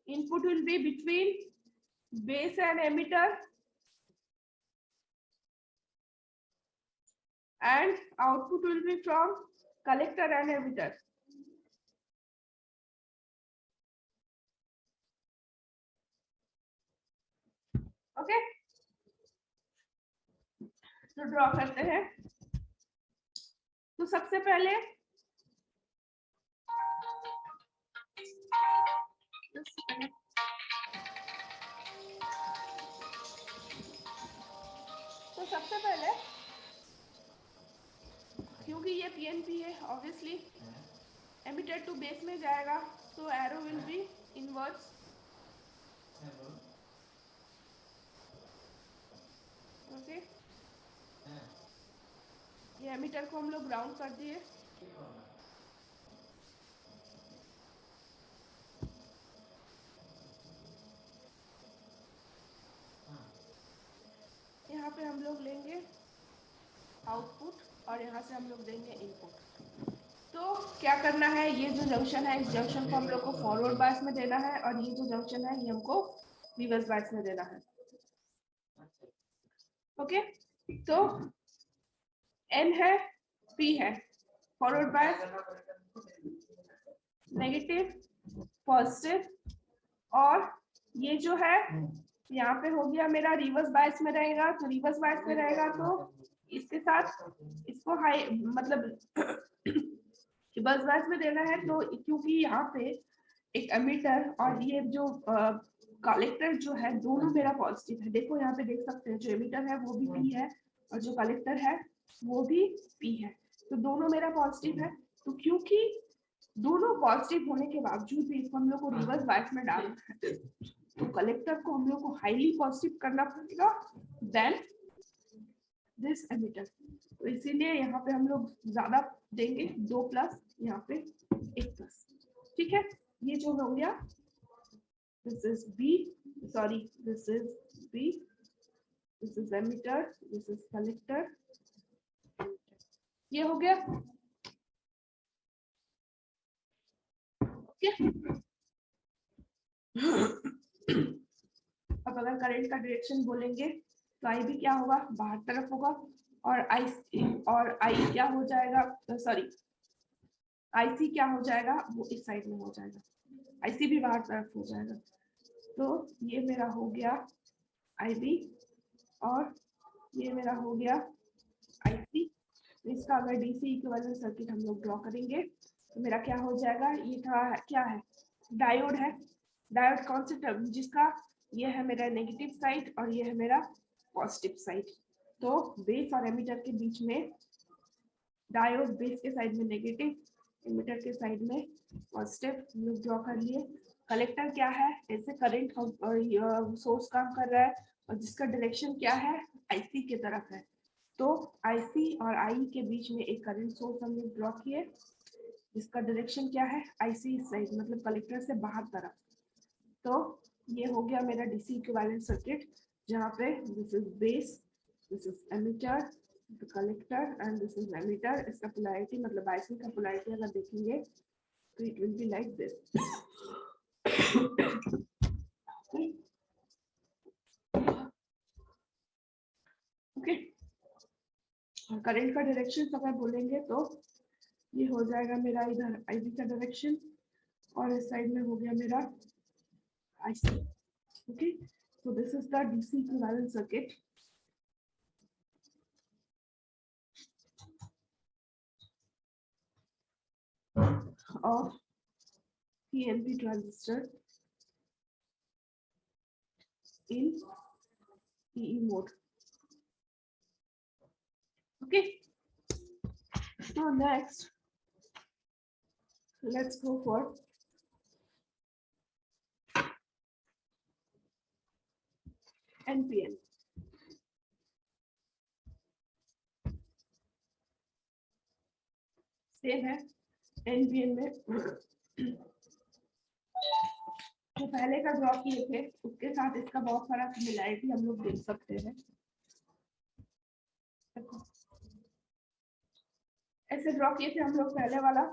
input will be between base and emitter and output will be from collector and emitter. Okay, तो ड्रॉ करते हैं। तो सबसे पहले क्योंकि ये पीएनपी है, ऑब्वियसली एमिटर टू बेस में जाएगा, तो arrow will be inverse. Okay, ये एमिटर को हम लोग ग्राउंड कर दिए। यहाँ पे हम लोग लेंगे आउटपुट और यहाँ से हम लोग देंगे इनपुट। तो क्या करना है, ये जो जंक्शन है, इस जंक्शन को हम लोग को फॉरवर्ड बायस में देना है, और ये जो जंक्शन है ये हमको रिवर्स बायस में देना है। ओके, तो एन है, पी है, फॉरवर्ड बायस, नेगेटिव, पॉजिटिव, और ये जो है यहाँ पे हो गया मेरा रिवर्स बायस में रहेगा, तो रिवर्स बायस में रहेगा तो इसके साथ इसको हाई मतलब रिवर्स बायस में देना है। तो क्योंकि यहाँ पे एक एमिटर और ये जो कलेक्टर जो है दोनों मेरा पॉजिटिव है, देखो यहाँ पे देख सकते हैं, जो एमिटर है वो भी पी है और जो कलेक्टर है वो भी पी है, तो दोनों मेरा पॉजिटिव है। तो क्योंकि दोनों पॉजिटिव होने के बावजूद भी इसको हम लोग को रिवर्स बायस में डालना है, तो कलेक्टर को हम लोग को हाईली पॉजिटिव करना पड़ेगा देन दिस एमिटर, तो इसीलिए यहाँ पे हम लोग ज्यादा देंगे, 2 प्लस, यहाँ पे 1 प्लस। ठीक है, ये जो हो गया, this is B, sorry this is B, this is emitter, this is collector, ये हो गया। अब अगर करंट का डायरेक्शन बोलेंगे तो आई भी क्या होगा, बाहर तरफ होगा, और आई क्या हो जाएगा, सॉरी आईसी क्या हो जाएगा, वो इस साइड में हो जाएगा, आईसी भी बाहर तरफ हो जाएगा। तो ये मेरा हो गया आईबी और ये मेरा हो गया आईसी। इसका अगर डीसी इक्विवेलेंट सर्किट हम लोग ड्रॉ करेंगे तो मेरा क्या हो जाएगा, ये था क्या है, डायोड है। डायोड कौन से टर्म, जिसका ये है मेरा नेगेटिव साइड और ये है मेरा पॉजिटिव साइड, तो बेस और एमिटर के बीच में डायोड बेस के साइड में नेगेटिव, एमिटर के साइड में पॉजिटिव हम लोग ड्रॉ कर लिए। कलेक्टर क्या है, ऐसे करंट सोर्स काम कर रहा है और जिसका डायरेक्शन क्या है, आईसी की तरफ है, तो आईसी और आई के बीच में एक करंट सोर्स हम लोग ड्रॉ किए, जिसका डायरेक्शन क्या है, आईसी साइड, मतलब कलेक्टर से बाहर तरफ। तो ये हो गया मेरा डीसी इक्विवेलेंट सर्किट, जहाँ पे this is base, this is emitter, the collector and this is emitter। इसका polarity मतलब आईसी का polarity अगर देखेंगे तो it will be like this। Okay, current का डायरेक्शन अगर बोलेंगे तो ये हो जाएगा मेरा इधर आईबी का डायरेक्शन और इस साइड में हो गया मेरा IC. Okay, so this is the DC equivalent circuit। of PNP transistor in PE mode. Okay. So next, let's go for NPN. Same है NPN में जो पहले का ड्रॉ किए थे उसके साथ इसका बहुत सारा सिमिलैरिटी हम लोग देख सकते हैं। ऐसे ड्रॉ किए थे हम लोग पहले वाला,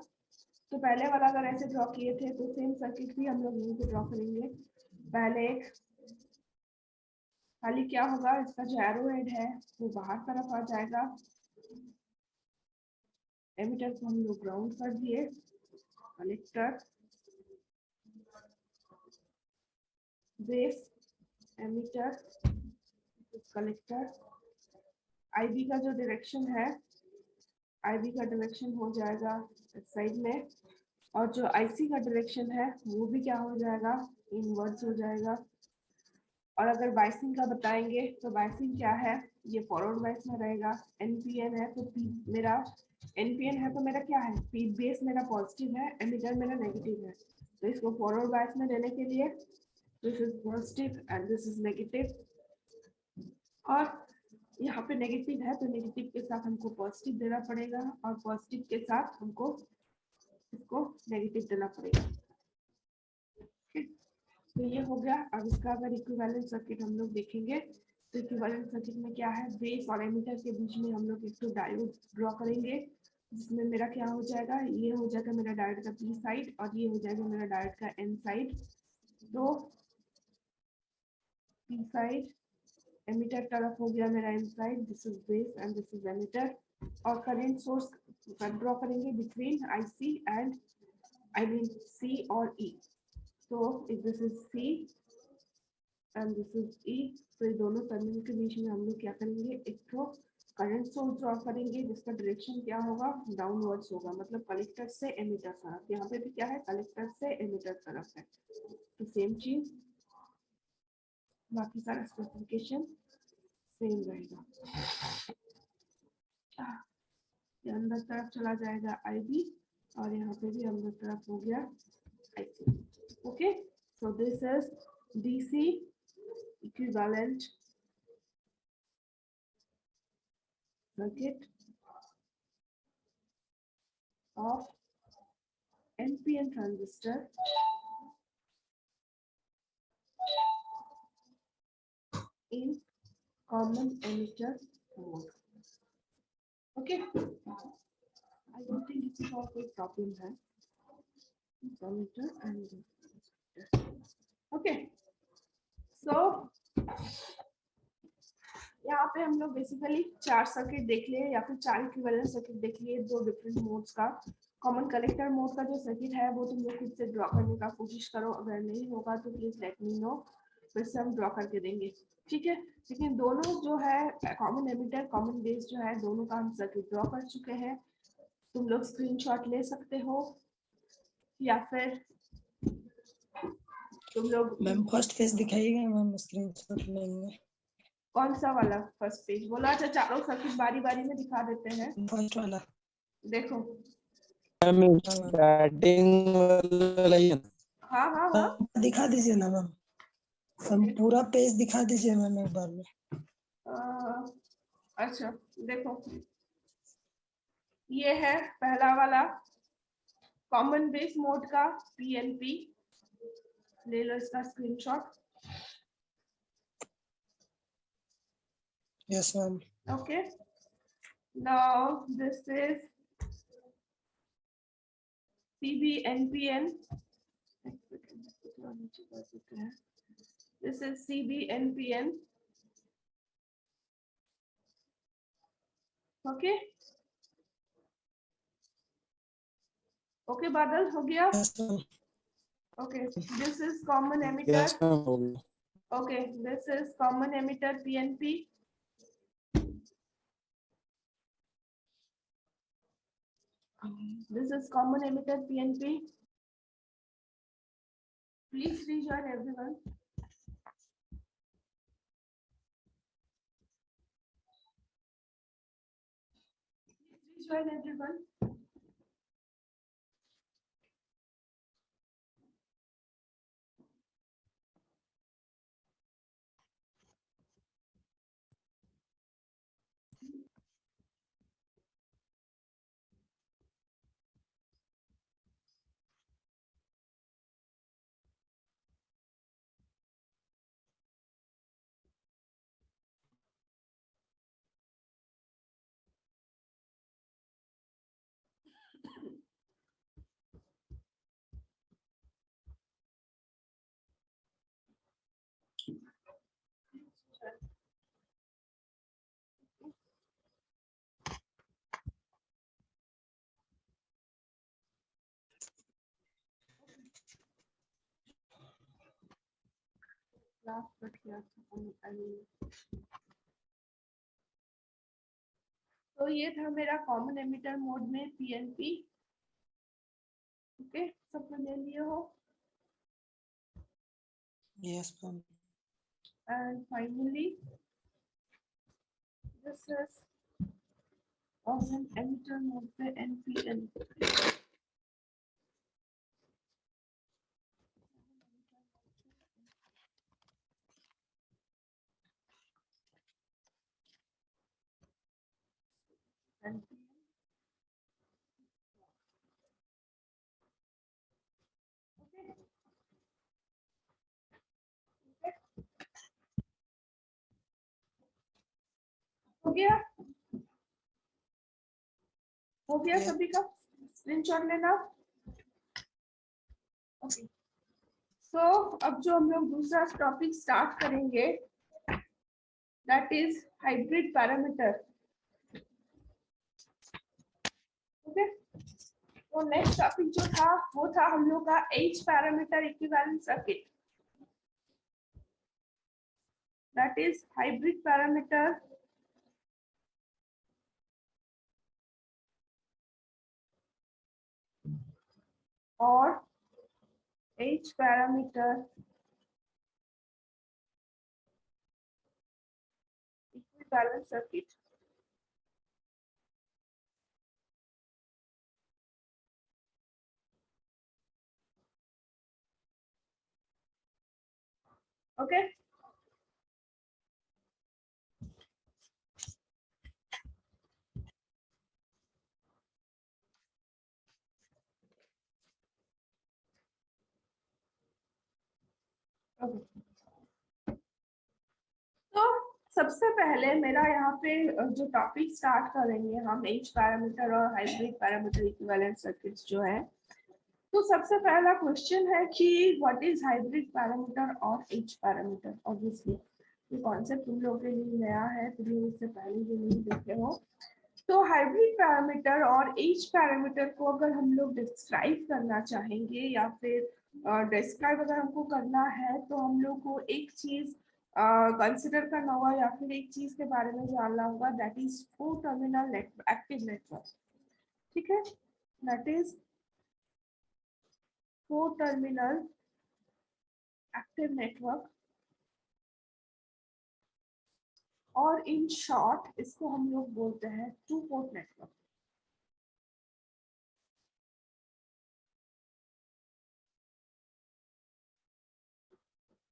तो पहले वाला अगर ऐसे ड्रॉ किए थे तो सेम सर्किट भी हम लोग यहीं पे ड्रॉ करेंगे। पहले एक खाली क्या होगा, इसका जो एरो हेड है वो बाहर तरफ आ जाएगा। एमिटर को हम लोग ग्राउंड कर दिए, collector base emitter collector. IB का जो डायरेक्शन है, आईबी का डायरेक्शन हो जाएगा इस साइड में, और जो आईसी का डायरेक्शन है वो भी क्या हो जाएगा, इनवर्ड्स हो जाएगा। और अगर बाइसिंग का बताएंगे तो बाइसिंग क्या है, ये फॉरवर्ड बाइस में रहेगा। एनपीएन है तो पी मेरा एनपीएन है तो मेरा क्या है, पी बेस मेरा पॉजिटिव है, एमिटर मेरा नेगेटिव है। तो इसको फॉरवर्ड बाइस में देने के लिए this is positive and this is negative, और यहाँ पे नेगेटिव है तो नेगेटिव के साथ हमको पॉजिटिव देना पड़ेगा, और पॉजिटिव के साथ हमको इसको नेगेटिव देना पड़ेगा। तो ये हो गया। अब इसका अगर इक्विवेलेंट सर्किट हम लोग देखेंगे तो इक्विवेलेंट सर्किट में क्या है, बेस और एमिटर के बीच में हम लोग एक तो डायोड ड्रॉ करेंगे, जिसमें मेरा क्या हो जाएगा, ये हो जाएगा मेरा डायोड का पी साइड और ये हो जाएगा मेरा डायोड का एन साइड। तो पी साइड एमिटर तरफ हो गया मेरा N side, this is base and this is emitter. और करंट सोर्स ड्रॉ करेंगे between IC and I mean C और ई। तो if this is C and this is E, तो ये दोनों टर्मिनल के बीच में हम लोग क्या करेंगे, एक तो करंट सोर्स ड्रॉ करेंगे जिसका डायरेक्शन क्या होगा, डाउनवर्ड्स होगा, मतलब कलेक्टर से एमिटर तरफ। यहाँ पे भी क्या है, कलेक्टर से एमिटर तरफ है, तो सेम चीज, बाकी सारा स्पेसिफिकेशन सेम रहेगा। ये अंदर तरफ चला जाएगा आईबी और यहाँ पे भी अंदर तरफ हो गया IC. Okay, so this is DC equivalent circuit of NPN transistor in common emitter mode. Okay, I don't think it's a कोई problem है, emitter and okay, so यहाँ पे हम लोग बेसिकली 4 सर्किट देख लिए या फिर 4 इक्विवेलेंट सर्किट देख लिए, 2 डिफरेंट मोड्स का। कॉमन कलेक्टर मोड का जो सर्किट है वो तुम लोग खुद से ड्रॉ करने का कोशिश करो, अगर नहीं होगा तो प्लीज लेट मी नो, फिर से हम ड्रॉ करके देंगे, ठीक है। लेकिन दोनों जो है कॉमन एमिटर कॉमन बेस जो है दोनों का हम सर्किट ड्रॉ कर चुके हैं। तुम लोग स्क्रीनशॉट ले सकते हो या फिर तुम लोग मैम फर्स्ट पेज दिखाइएगा, मैम स्क्रीनशॉट लेंगे। कौन सा वाला फर्स्ट पेज बोला? अच्छा, चारों सर्किट बारी बारी में दिखा देते हैं, फर्स्ट वाला देखो। स्टार्टिंग वाला ही है ना? हाँ हाँ हाँ, दिखा दीजिए ना मैम, हम पूरा पेज दिखा दीजिए मैम एक बार में। अच्छा देखो, ये है पहला वाला कॉमन बेस मोड का पीएनपी, ले लो इसका screenshot. Yes ma'am. Okay, now this is CBNPN, this is CBNPN, okay, okay बादल हो गया। Yes ma'am. Okay, this is common emitter, Yes, ma'am, हो गया। okay, this is common emitter PNP, this is common emitter PNP, please rejoin everyone। Please join everyone. Last but here, तो ये था मेरा common emitter mode में PNP. Okay, सबने ले लिए हो। Yes, ma'am. And finally, this is common emitter mode पे एनपीएन। हो गया, हो गया Yeah. सभी का स्क्रीनशॉट लेना। ओके, सो अब जो हम लोग दूसरा टॉपिक स्टार्ट करेंगे, that is hybrid parameter. Okay, तो नेक्स्ट टॉपिक जो था वो था हम लोग का H parameter equivalent circuit, that is hybrid parameter और H parameter equivalent circuit. Okay, तो सबसे पहले मेरा यहाँ पे जो टॉपिक स्टार्ट करेंगे हम एच पैरामीटर और हाइब्रिड पैरामीटर इक्विवेलेंट सर्किट्स जो है। तो सबसे पहला क्वेश्चन है कि व्हाट इज हाइब्रिड पैरामीटर और एच पैरामीटर। ऑब्वियसली ये कॉन्सेप्ट तुम लोगों के लिए नया है, तुम लोग इससे पहले जो नहीं देखे हो। तो हाइब्रिड पैरामीटर और एच पैरामीटर को अगर हम लोग डिस्क्राइब करना चाहेंगे या फिर डिस्क्राइब अगर हमको करना है तो हम लोग को एक चीज कंसिडर करना होगा या फिर एक चीज के बारे में जानना होगा, that is 4 terminal active network. ठीक है, that is 4 terminal active network, और इन शॉर्ट इसको हम लोग बोलते हैं 2 पोर्ट नेटवर्क।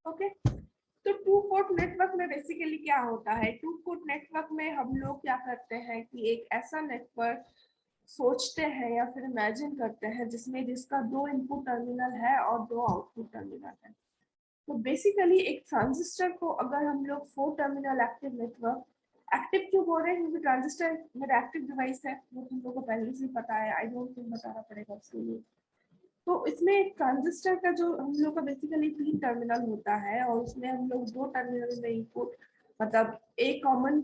ओके, तो 2 पोर्ट नेटवर्क में बेसिकली क्या होता है, 2 पोर्ट नेटवर्क में हम लोग क्या करते हैं कि एक ऐसा नेटवर्क सोचते हैं या फिर इमेजिन करते हैं जिसमें जिसका 2 इनपुट टर्मिनल है और 2 आउटपुट टर्मिनल है। तो बेसिकली एक ट्रांजिस्टर को अगर हम लोग 4 टर्मिनल एक्टिव नेटवर्क, एक्टिव क्यों बोल रहे हैं क्योंकि ट्रांजिस्टर मेरा एक्टिव डिवाइस है, वो तुम लोगों को पहले से पता है, आई डोंट थिंक बताना पड़ेगा उसके लिए। तो इसमें एक ट्रांजिस्टर का जो हम लोग का बेसिकली 3 टर्मिनल होता है और उसमें हम लोग 2 टर्मिनल में इनपुट, मतलब एक कॉमन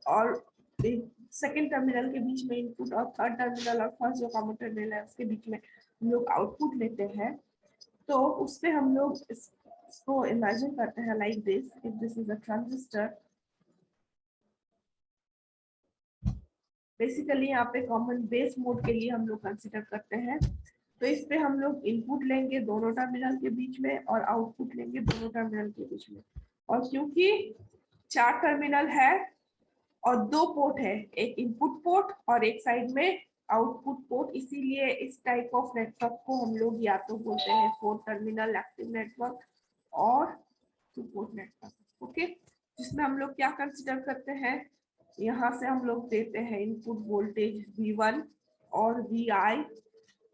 और सेकेंड टर्मिनल के बीच में इनपुट और थर्ड टर्मिनल और फर्स्ट जो कॉमन टर्मिनल है उसके बीच में हम लोग आउटपुट लेते हैं। तो उससे हम लोग इसको इमेजिन करते हैं like this, if this is a transistor. Basically यहाँ पे कॉमन बेस मोड के लिए हम लोग कंसिडर करते हैं। तो इस पे हम लोग इनपुट लेंगे दोनों टर्मिनल के बीच में और आउटपुट लेंगे दोनों टर्मिनल के बीच में। और क्योंकि 4 टर्मिनल है और दो पोर्ट है, एक इनपुट पोर्ट और एक साइड में आउटपुट पोर्ट, इसीलिए इस टाइप ऑफ नेटवर्क को हम लोग या तो बोलते हैं 4 टर्मिनल एक्टिव नेटवर्क और 2 पोर्ट नेटवर्क। ओके, जिसमें हम लोग क्या कंसिडर करते हैं, यहाँ से हम लोग देते हैं इनपुट वोल्टेज V1 और Vi,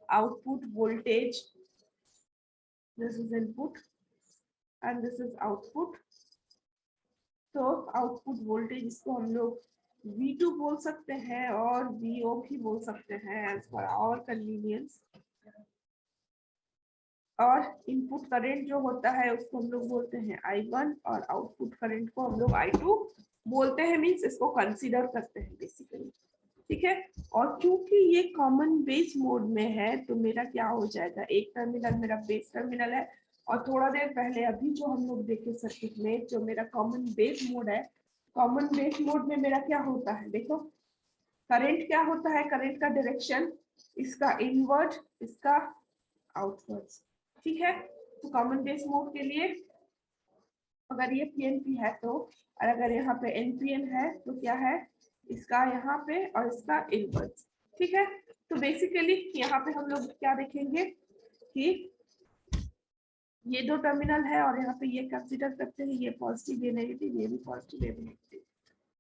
output voltage, this is input and this is output. तो आउटपुट वोल्टेज इसको हम लोग V2 बोल सकते हैं और VO भी बोल सकते हैं एज पर आवर कन्वीनियंस। और इनपुट करंट जो होता है उसको हम लोग बोलते हैं I1 और आउटपुट करंट को हम लोग I2 बोलते हैं, मींस इसको कंसीडर करते हैं बेसिकली। ठीक है, और क्योंकि ये कॉमन बेस मोड में है तो मेरा क्या हो जाएगा, एक टर्मिनल मेरा बेस टर्मिनल है और थोड़ा देर पहले अभी जो हम लोग देखे सर्किट में जो मेरा कॉमन बेस मोड है, कॉमन बेस मोड में मेरा क्या होता है, देखो करंट क्या होता है, करंट का डायरेक्शन इसका इनवर्ट इसका आउटवर्ड्स। ठीक है, तो कॉमन बेस मोड के लिए अगर ये पीएनपी है तो, और अगर यहाँ पे एनपीएन है तो क्या है, इसका यहाँ पे और इसका इनवर्स। ठीक है, तो बेसिकली यहाँ पे हम लोग क्या देखेंगे कि ये दो टर्मिनल है और यहाँ पे ये कंसीडर करते हैं, ये पॉजिटिव ये नेगेटिव, ये भी पॉजिटिव ये भी नेगेटिव।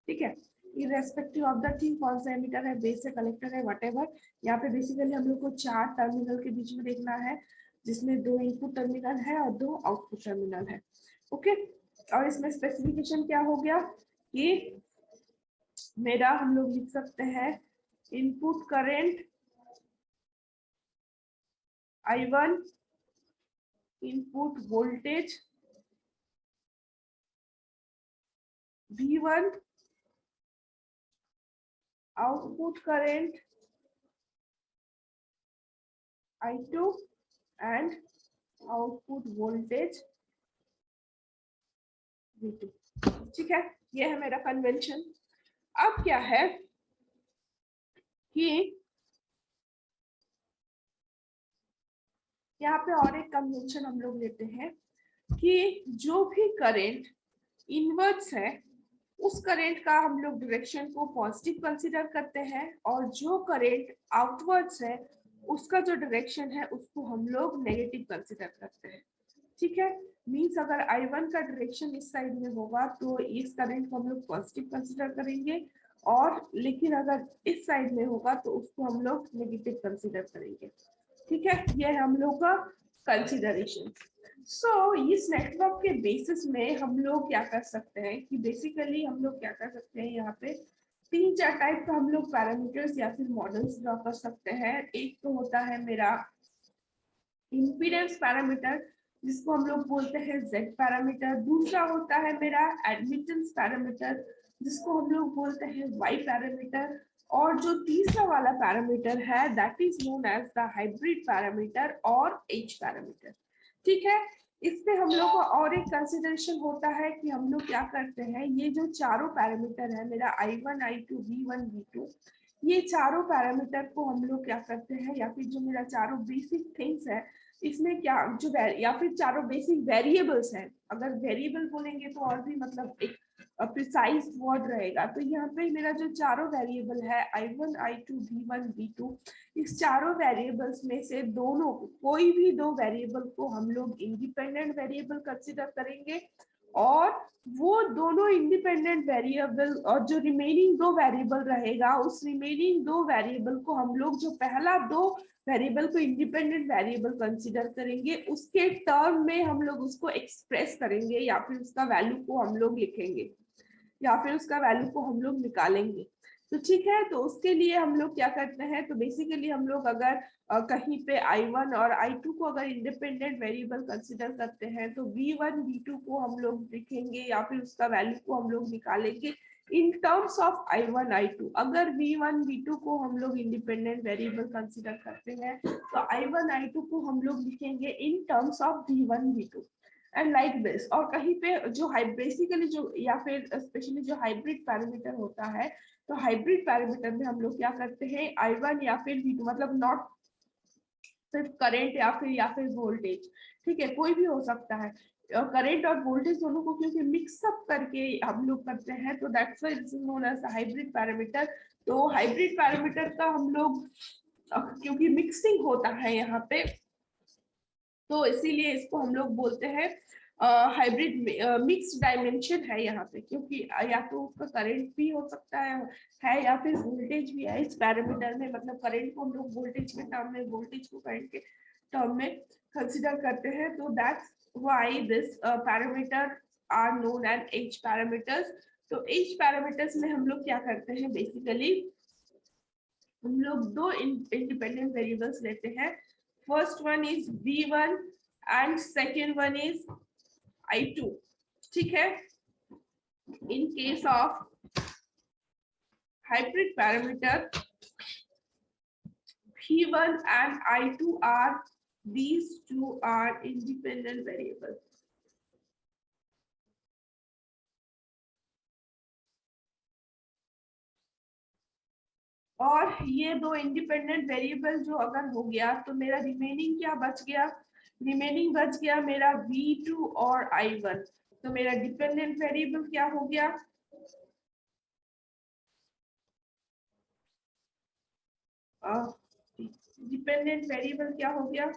ठीक है, इररेस्पेक्टिव ऑफ द थिंग, कौन सा एमीटर है, बेस है, कलेक्टर है, व्हाटएवर। यहाँ पे बेसिकली हम लोग को 4 टर्मिनल के बीच में देखना है, जिसमें 2 इनपुट टर्मिनल है और 2 आउटपुट टर्मिनल है। ओके, और इसमें स्पेसिफिकेशन क्या हो गया कि मेरा हम लोग लिख सकते हैं input current I1, input voltage V1, output current I2 and output voltage V2। ठीक है, ये है मेरा कन्वेंशन। अब क्या है कि यहाँ पे और एक कन्वेंशन हम लोग लेते हैं कि जो भी करंट इनवर्ट्स है उस करंट का हम लोग डायरेक्शन को पॉजिटिव कंसीडर करते हैं और जो करंट आउटवर्ड्स है उसका जो डायरेक्शन है उसको हम लोग नेगेटिव कंसीडर करते हैं। ठीक है, मींस अगर I1 का डायरेक्शन इस साइड में होगा तो इस करंट को हम लोग पॉजिटिव कंसीडर करेंगे, और लेकिन अगर इस साइड में होगा तो उसको हम लोग नेगेटिव कंसीडर करेंगे। ठीक है, ये है हम लोग का कंसीडरेशन। सो इस नेटवर्क के बेसिस में हम लोग क्या कर सकते हैं कि बेसिकली हम लोग क्या कर सकते हैं, यहाँ पे 3-4 टाइप का हम लोग पैरामीटर्स या फिर मॉडल्स ड्रॉ कर सकते हैं। एक तो होता है मेरा इम्पीडेंस पैरामीटर जिसको हम लोग बोलते हैं Z पैरामीटर। दूसरा होता है मेरा एडमिटेंस पैरामीटर जिसको हम लोग बोलते हैं Y पैरामीटर। और जो तीसरा वाला पैरामीटर है that is known as the hybrid parameter और H पैरामीटर। ठीक है, इसमें हम लोग का और एक कंसिडरेशन होता है कि हम लोग क्या करते हैं, ये जो चारों पैरामीटर है मेरा I1, I2, V1, V2, ये चारों पैरामीटर को हम लोग क्या करते हैं, या फिर जो मेरा चारों बेसिक थिंग्स है इसमें क्या जो या फिर चारों बेसिक वेरिएबल्स हैं, अगर वेरिएबल बोलेंगे तो और भी मतलब एक प्रिसाइज वर्ड रहेगा। तो यहाँ पे मेरा जो चारों वेरिएबल है I1, I2, V1, V2, इस चारों वेरिएबल्स में से दोनों कोई भी दो वेरिएबल को हम लोग इंडिपेंडेंट वेरिएबल कंसीडर करेंगे और वो दोनों इंडिपेंडेंट वेरिएबल और जो रिमेनिंग दो वेरिएबल रहेगा उस रिमेनिंग दो वेरिएबल को हम लोग जो पहला दो वेरिएबल को इंडिपेंडेंट वेरिएबल कंसीडर करेंगे उसके टर्म में हम लोग उसको एक्सप्रेस करेंगे या फिर उसका वैल्यू को हम लोग लिखेंगे या फिर उसका वैल्यू को हम लोग निकालेंगे। तो ठीक है, तो उसके लिए हम लोग क्या करते हैं, तो बेसिकली हम लोग अगर कहीं पे I1 और I2 को अगर इंडिपेंडेंट वेरिएबल कंसीडर करते हैं तो V1, V2 को हम लोग लिखेंगे या फिर उसका वैल्यू को हम लोग निकालेंगे in terms of I1, I2। अगर V1, V2 को हम लोग इंडिपेंडेंट वेरिएबल कंसीडर करते हैं तो I1, I2 को हम लोग लिखेंगे in terms of V1, V2 and like this. और कहीं पे जो बेसिकली जो या फिर स्पेशली जो हाइब्रिड पैरामीटर होता है तो हाइब्रिड पैरामीटर में हम लोग क्या करते हैं I1 या फिर V2 मतलब नॉट सिर्फ करंट या फिर वोल्टेज, ठीक है, कोई भी हो सकता है। करंट और वोल्टेज दोनों को क्योंकि मिक्सअप करके हम लोग करते हैं, तो that's why it's known as hybrid parameter. तो हाइब्रिड पैरामीटर का हम लोग क्योंकि मिक्सिंग होता है यहाँ पे, तो इसीलिए इसको हम लोग बोलते हैं हाइब्रिड मिक्स डायमेंशन है यहाँ पे, क्योंकि या तो उसका करंट भी हो सकता है या फिर वोल्टेज भी है इस पैरामीटर में। मतलब करंट को हम लोग वोल्टेज के टर्म में, वोल्टेज को करंट के टर्म में कंसिडर करते हैं। तो that's why this parameter are known as H parameters. तो एज पैरामीटर्स में हम लोग क्या करते हैं, बेसिकली हम लोग दो इंडिपेंडेंट वेरिएबल्स लेते हैं। First one is v1 and second one is i2, ठीक है। In case of hybrid parameter, v1 and i2 are, these two are independent variables. और ये दो इंडिपेंडेंट वेरिएबल जो अगर हो गया तो मेरा रिमेनिंग क्या बच गया, रिमेनिंग बच गया मेरा v2 और i1। तो मेरा डिपेंडेंट वेरिएबल क्या हो गया, डिपेंडेंट वेरिएबल क्या हो गया,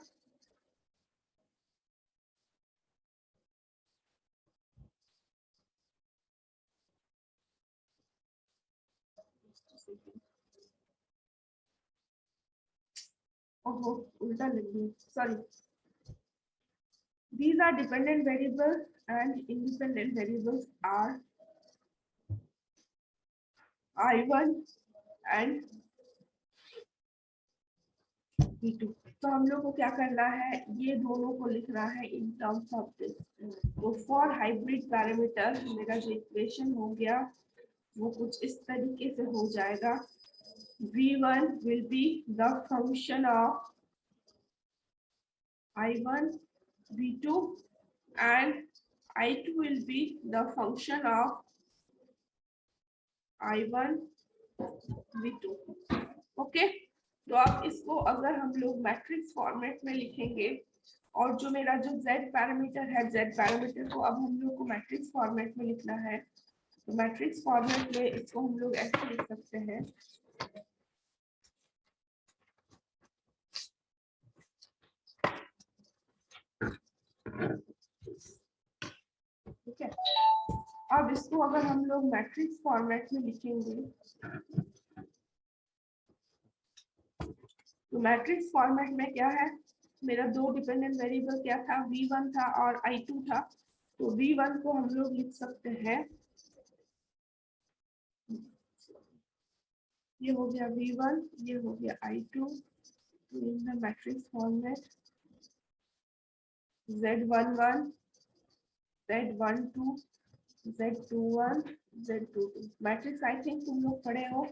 ओहो उल्टा लिख दिया, sorry. These are dependent variables and independent variables are I1 and V2। तो हम लोग को क्या करना है, ये दोनों को लिखना है इन टर्म्स ऑफ दिस। तो फॉर हाइब्रिड पैरामीटर मेरा जो इक्वेशन हो गया वो कुछ इस तरीके से हो जाएगा। V1 will be the function of I1, V2 and I2 will be the function of I1, V2। Okay, तो अब इसको अगर हम लोग मैट्रिक्स फॉर्मेट में लिखेंगे, और जो मेरा जो z पैरामीटर है, z पैरामीटर को अब हम लोग को मैट्रिक्स फॉर्मेट में लिखना है। तो मैट्रिक्स फॉर्मेट में इसको हम लोग ऐसे लिख सकते हैं, ठीक है। अब इसको अगर हम लोग मैट्रिक्स फॉर्मेट में लिखेंगे, तो मैट्रिक्स फॉर्मेट में क्या है, मेरा दो डिपेंडेंट वेरिएबल क्या था, v1 था और i2 था। तो v1 को हम लोग लिख सकते हैं, ये हो गया v1, ये हो गया i2 in the matrix format z11, z12, z21, z22। Matrix I think तुम लोग पढ़े हो।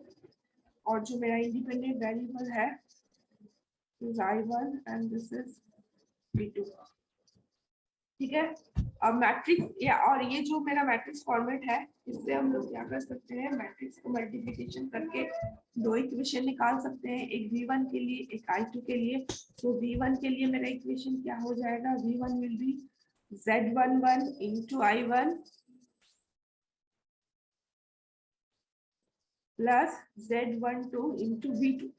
और जो मेरा इंडिपेंडेंट वेरिएबल है is I1 and this is V2, ठीक है। अब मैट्रिक्स या और ये जो मेरा मैट्रिक्स फॉर्मेट है, इससे हम लोग क्या कर सकते हैं, मैट्रिक्स को मल्टीप्लिकेशन करके दो इक्वेशन निकाल सकते हैं, एक V1 के लिए एक I2 के लिए। तो V1 के लिए मेरा इक्वेशन क्या हो जाएगा, V1 will be Z11 into I1 plus Z12 into V2।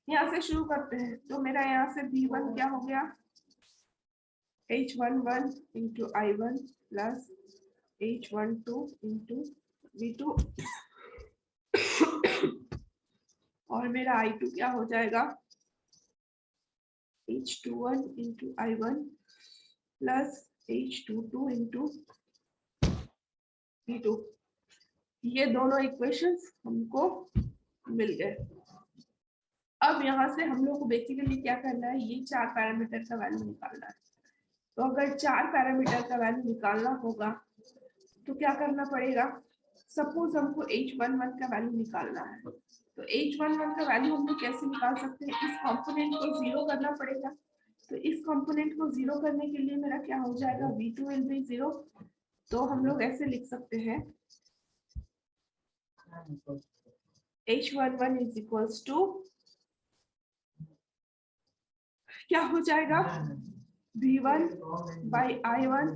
यहाँ से शुरू करते हैं। तो मेरा यहाँ से V1 क्या हो गया, H11 into I1 plus H12 into V2 और मेरा I2 क्या हो जाएगा, H21 into I1 plus H22 into V2। ये दोनों इक्वेशंस हमको मिल गए। अब यहाँ से हम लोग को बेसिकली क्या करना है, ये 4 पैरामीटर का वैल्यू निकालना है। तो अगर 4 पैरामीटर का वैल्यू निकालना होगा तो क्या करना पड़ेगा, सपोज हमको H11 का वैल्यू निकालना है, तो H11 का वैल्यू हम लोग कैसे निकाल सकते हैं, इस कंपोनेंट को 0 करना पड़ेगा। तो इस कंपोनेंट को 0 करने के लिए मेरा क्या हो जाएगा, V2 विल बी 0। तो हम लोग ऐसे लिख सकते हैं H11 इज इक्वल्स टू क्या हो जाएगा, V1 बाई I1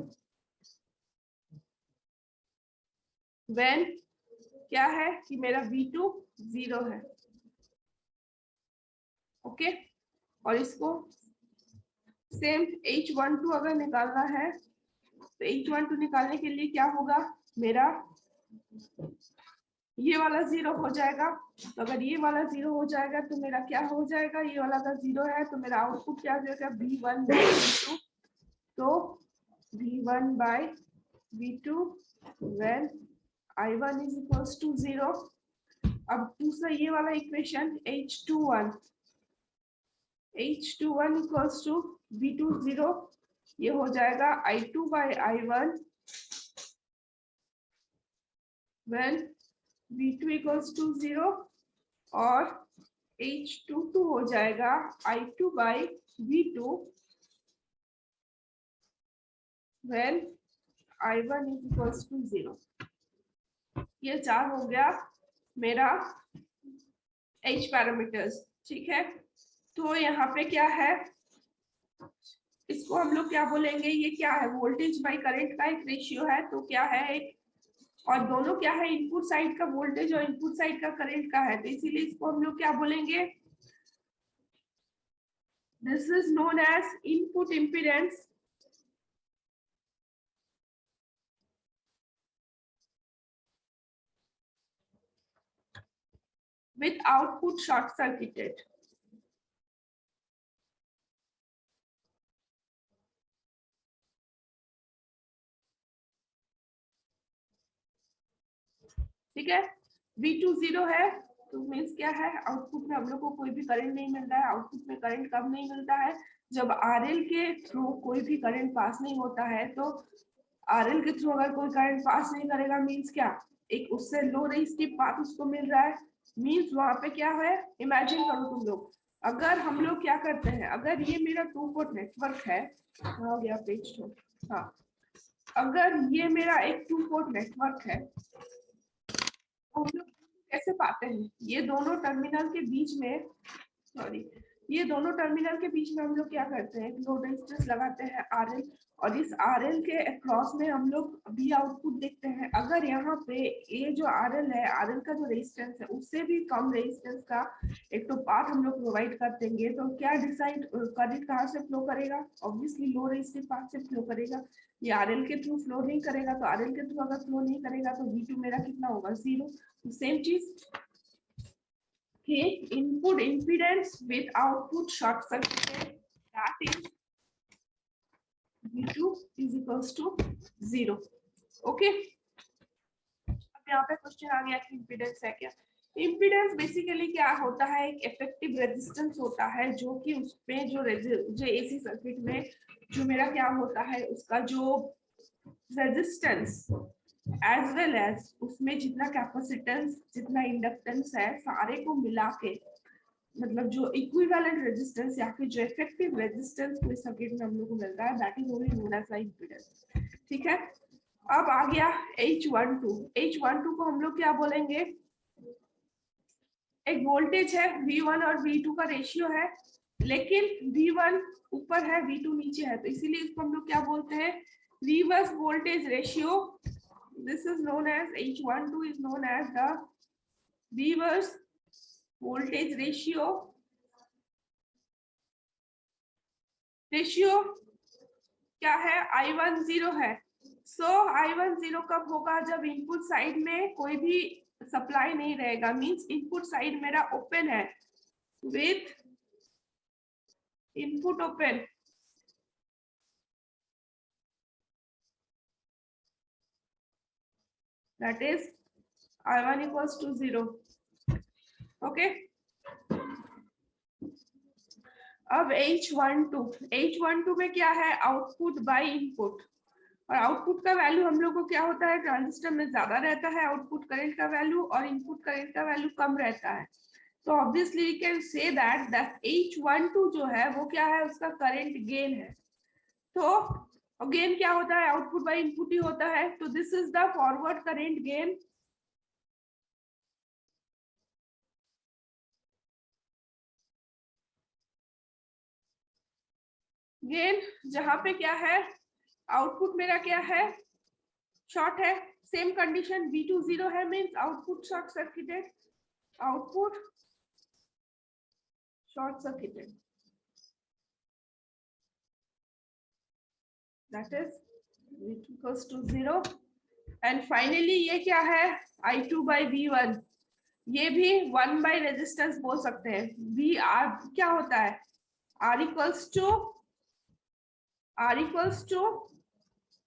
व्हेन क्या है कि मेरा V2 0 है। ओके, और इसको सेम H12 अगर निकालना है तो H12 निकालने के लिए क्या होगा, मेरा ये वाला 0 हो जाएगा। तो अगर ये वाला 0 हो जाएगा तो मेरा क्या हो जाएगा, ये वाला अगर 0 है तो मेरा आउटपुट क्या हो जाएगा, V1 बाई V2। तो V1 by V2 when I1 is equals to 0। अब दूसरा ये वाला equation H21 equals to V2 0, ये हो जाएगा I2 by I1 when V2 equals to 0, और H22 हो जाएगा I2 by V2 when I1 is equals to 0। ये 4 हो गया मेरा H पैरामीटर्स। ठीक है, तो यहाँ पे क्या है, इसको हम लोग क्या बोलेंगे, ये क्या है, वोल्टेज बाई करंट का एक रेशियो है। तो क्या है एक, और दोनों क्या है, इनपुट साइड का वोल्टेज और इनपुट साइड का करंट का है, तो इसीलिए इसको हम लोग क्या बोलेंगे, this is known as input impedance with output short circuited। ठीक है, V2 0 है तो मीन्स क्या है, आउटपुट में हम लोग को कोई भी करंट नहीं मिल रहा है। आउटपुट में करंट कब नहीं मिलता है, जब RL के थ्रू कोई भी करंट पास नहीं होता है। तो RL के थ्रू अगर कोई करंट पास नहीं करेगा मीन्स क्या, एक उससे लो रेजिस्टिव पाथ उसको मिल रहा है। मीन्स वहां पे क्या है, इमेजिन करो तुम लोग, अगर हम लोग क्या करते हैं, अगर ये मेरा 2 पोर्ट नेटवर्क है, हो गया पेज 2, हाँ, अगर ये मेरा एक 2 पोर्ट नेटवर्क है, हम लोग कैसे पाते हैं, ये दोनों टर्मिनल के बीच में, सॉरी, ये दोनों टर्मिनल के बीच में हम लोग क्या करते हैं, लोड रेजिस्टेंस लगाते हैं RL, और इस RL के अक्रॉस में हम लोग V आउटपुट देखते हैं। अगर यहाँ पे ये जो RL है, RL का जो रेजिस्टेंस है उससे भी कम रेजिस्टेंस का एक तो पाथ हम लोग प्रोवाइड कर देंगे, तो क्या डिसाइड करंट कहाँ से फ्लो करेगा, ऑब्वियसली लो रेजिस्टिव पाथ से फ्लो करेगा। ये RL के थ्रू फ्लो नहीं करेगा, तो RL के थ्रू अगर फ्लो नहीं करेगा तो V2 मेरा कितना होगा, 0। सेम चीज कि input impedance with output short circuited, that is V2 is equals to 0। Okay, अब यहाँ पे क्वेश्चन आ गया कि इम्पीडेंस है क्या। इम्पीडेंस बेसिकली क्या होता है, एक इफेक्टिव रेजिस्टेंस होता है जो कि उसमें जो AC सर्किट में जो मेरा क्या होता है, उसका जो रेजिस्टेंस एज वेल एज उसमें जितना कैपेसिटेंस जितना इंडक्टेंस है, सारे को मिला के मतलब जो इक्विवेलेंट रेजिस्टेंस या फिर जो इफेक्टिव रेजिस्टेंस कोई सर्किट में हम लोग को मिलता है, that is only known as impedance. ठीक है, अब आ गया H12 को हम लोग क्या बोलेंगे, एक वोल्टेज है V1 और V2 का रेशियो है, लेकिन V1 ऊपर है V2 नीचे है, तो इसीलिए इसको हम लोग क्या बोलते हैं, reverse voltage ratio. This is known as H12 is known as the reverse voltage ratio क्या है, I1 0 है। सो I1 0 कब होगा, जब इनपुट साइड में कोई भी सप्लाई नहीं रहेगा, मींस इनपुट साइड मेरा ओपन है, with input open, that is I1 equals to 0। okay, अब H12 में क्या है, आउटपुट बाय इनपुट, और आउटपुट का वैल्यू हम लोग को क्या होता है, ट्रांजिस्टर में ज्यादा रहता है आउटपुट करंट का वैल्यू और इनपुट करंट का वैल्यू कम रहता है। तो obviously we can say that H12 जो है वो क्या है, उसका करंट गेन है। तो गेन क्या होता है, आउटपुट बाय इनपुट ही होता है। तो this is the forward current gain. Gain जहां पे क्या है, आउटपुट मेरा क्या है, शॉर्ट है, सेम कंडीशन V2 0 है, means output short circuited, output short circuited, that is V2 equals to 0। And finally ये क्या है, I2 by V1, ये भी 1 by रेजिस्टेंस बोल सकते हैं। V R क्या होता है, R equals to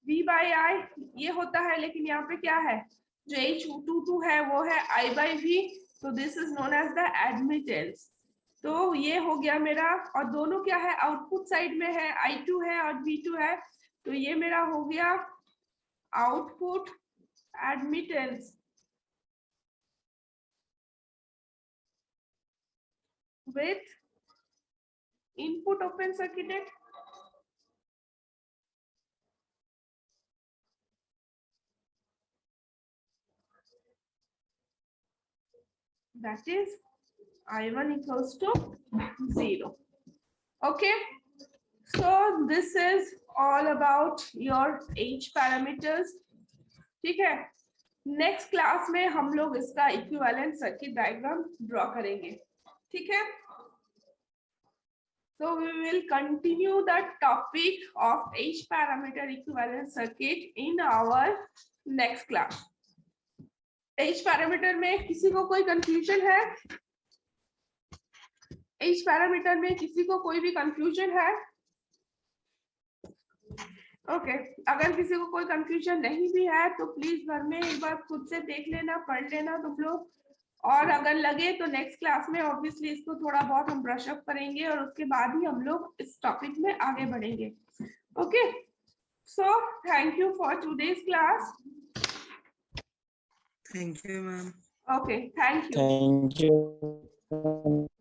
V by I ये होता है, लेकिन यहाँ पे क्या है, जो H22 है वो है I by V, तो this is known as the admittance. तो ये हो गया मेरा, और दोनों क्या है, आउटपुट साइड में है, I2 है और V2 है, तो ये मेरा हो गया output admittance with input open circuited, that is I1 equals to 0। Okay, so this is all about your H parameters। ठीक है, नेक्स्ट क्लास में हम लोग इसका इक्विवेलेंट सर्किट डायग्राम ड्रॉ करेंगे। ठीक है, so we will continue the topic of H parameter equivalent circuit in our next class। H parameter में किसी को कोई कंफ्यूजन है, H पैरामीटर में किसी को कोई भी कंफ्यूजन है? ओके, अगर किसी को कोई कंफ्यूजन नहीं भी है तो प्लीज घर में एक बार खुद से देख लेना, पढ़ लेना तुम लोग, और अगर लगे तो नेक्स्ट क्लास में ऑब्वियसली इसको थोड़ा बहुत हम ब्रश अप करेंगे और उसके बाद ही हम लोग इस टॉपिक में आगे बढ़ेंगे। Okay, so thank you for today's class. Thank you ma'am. Okay, thank you. Thank you.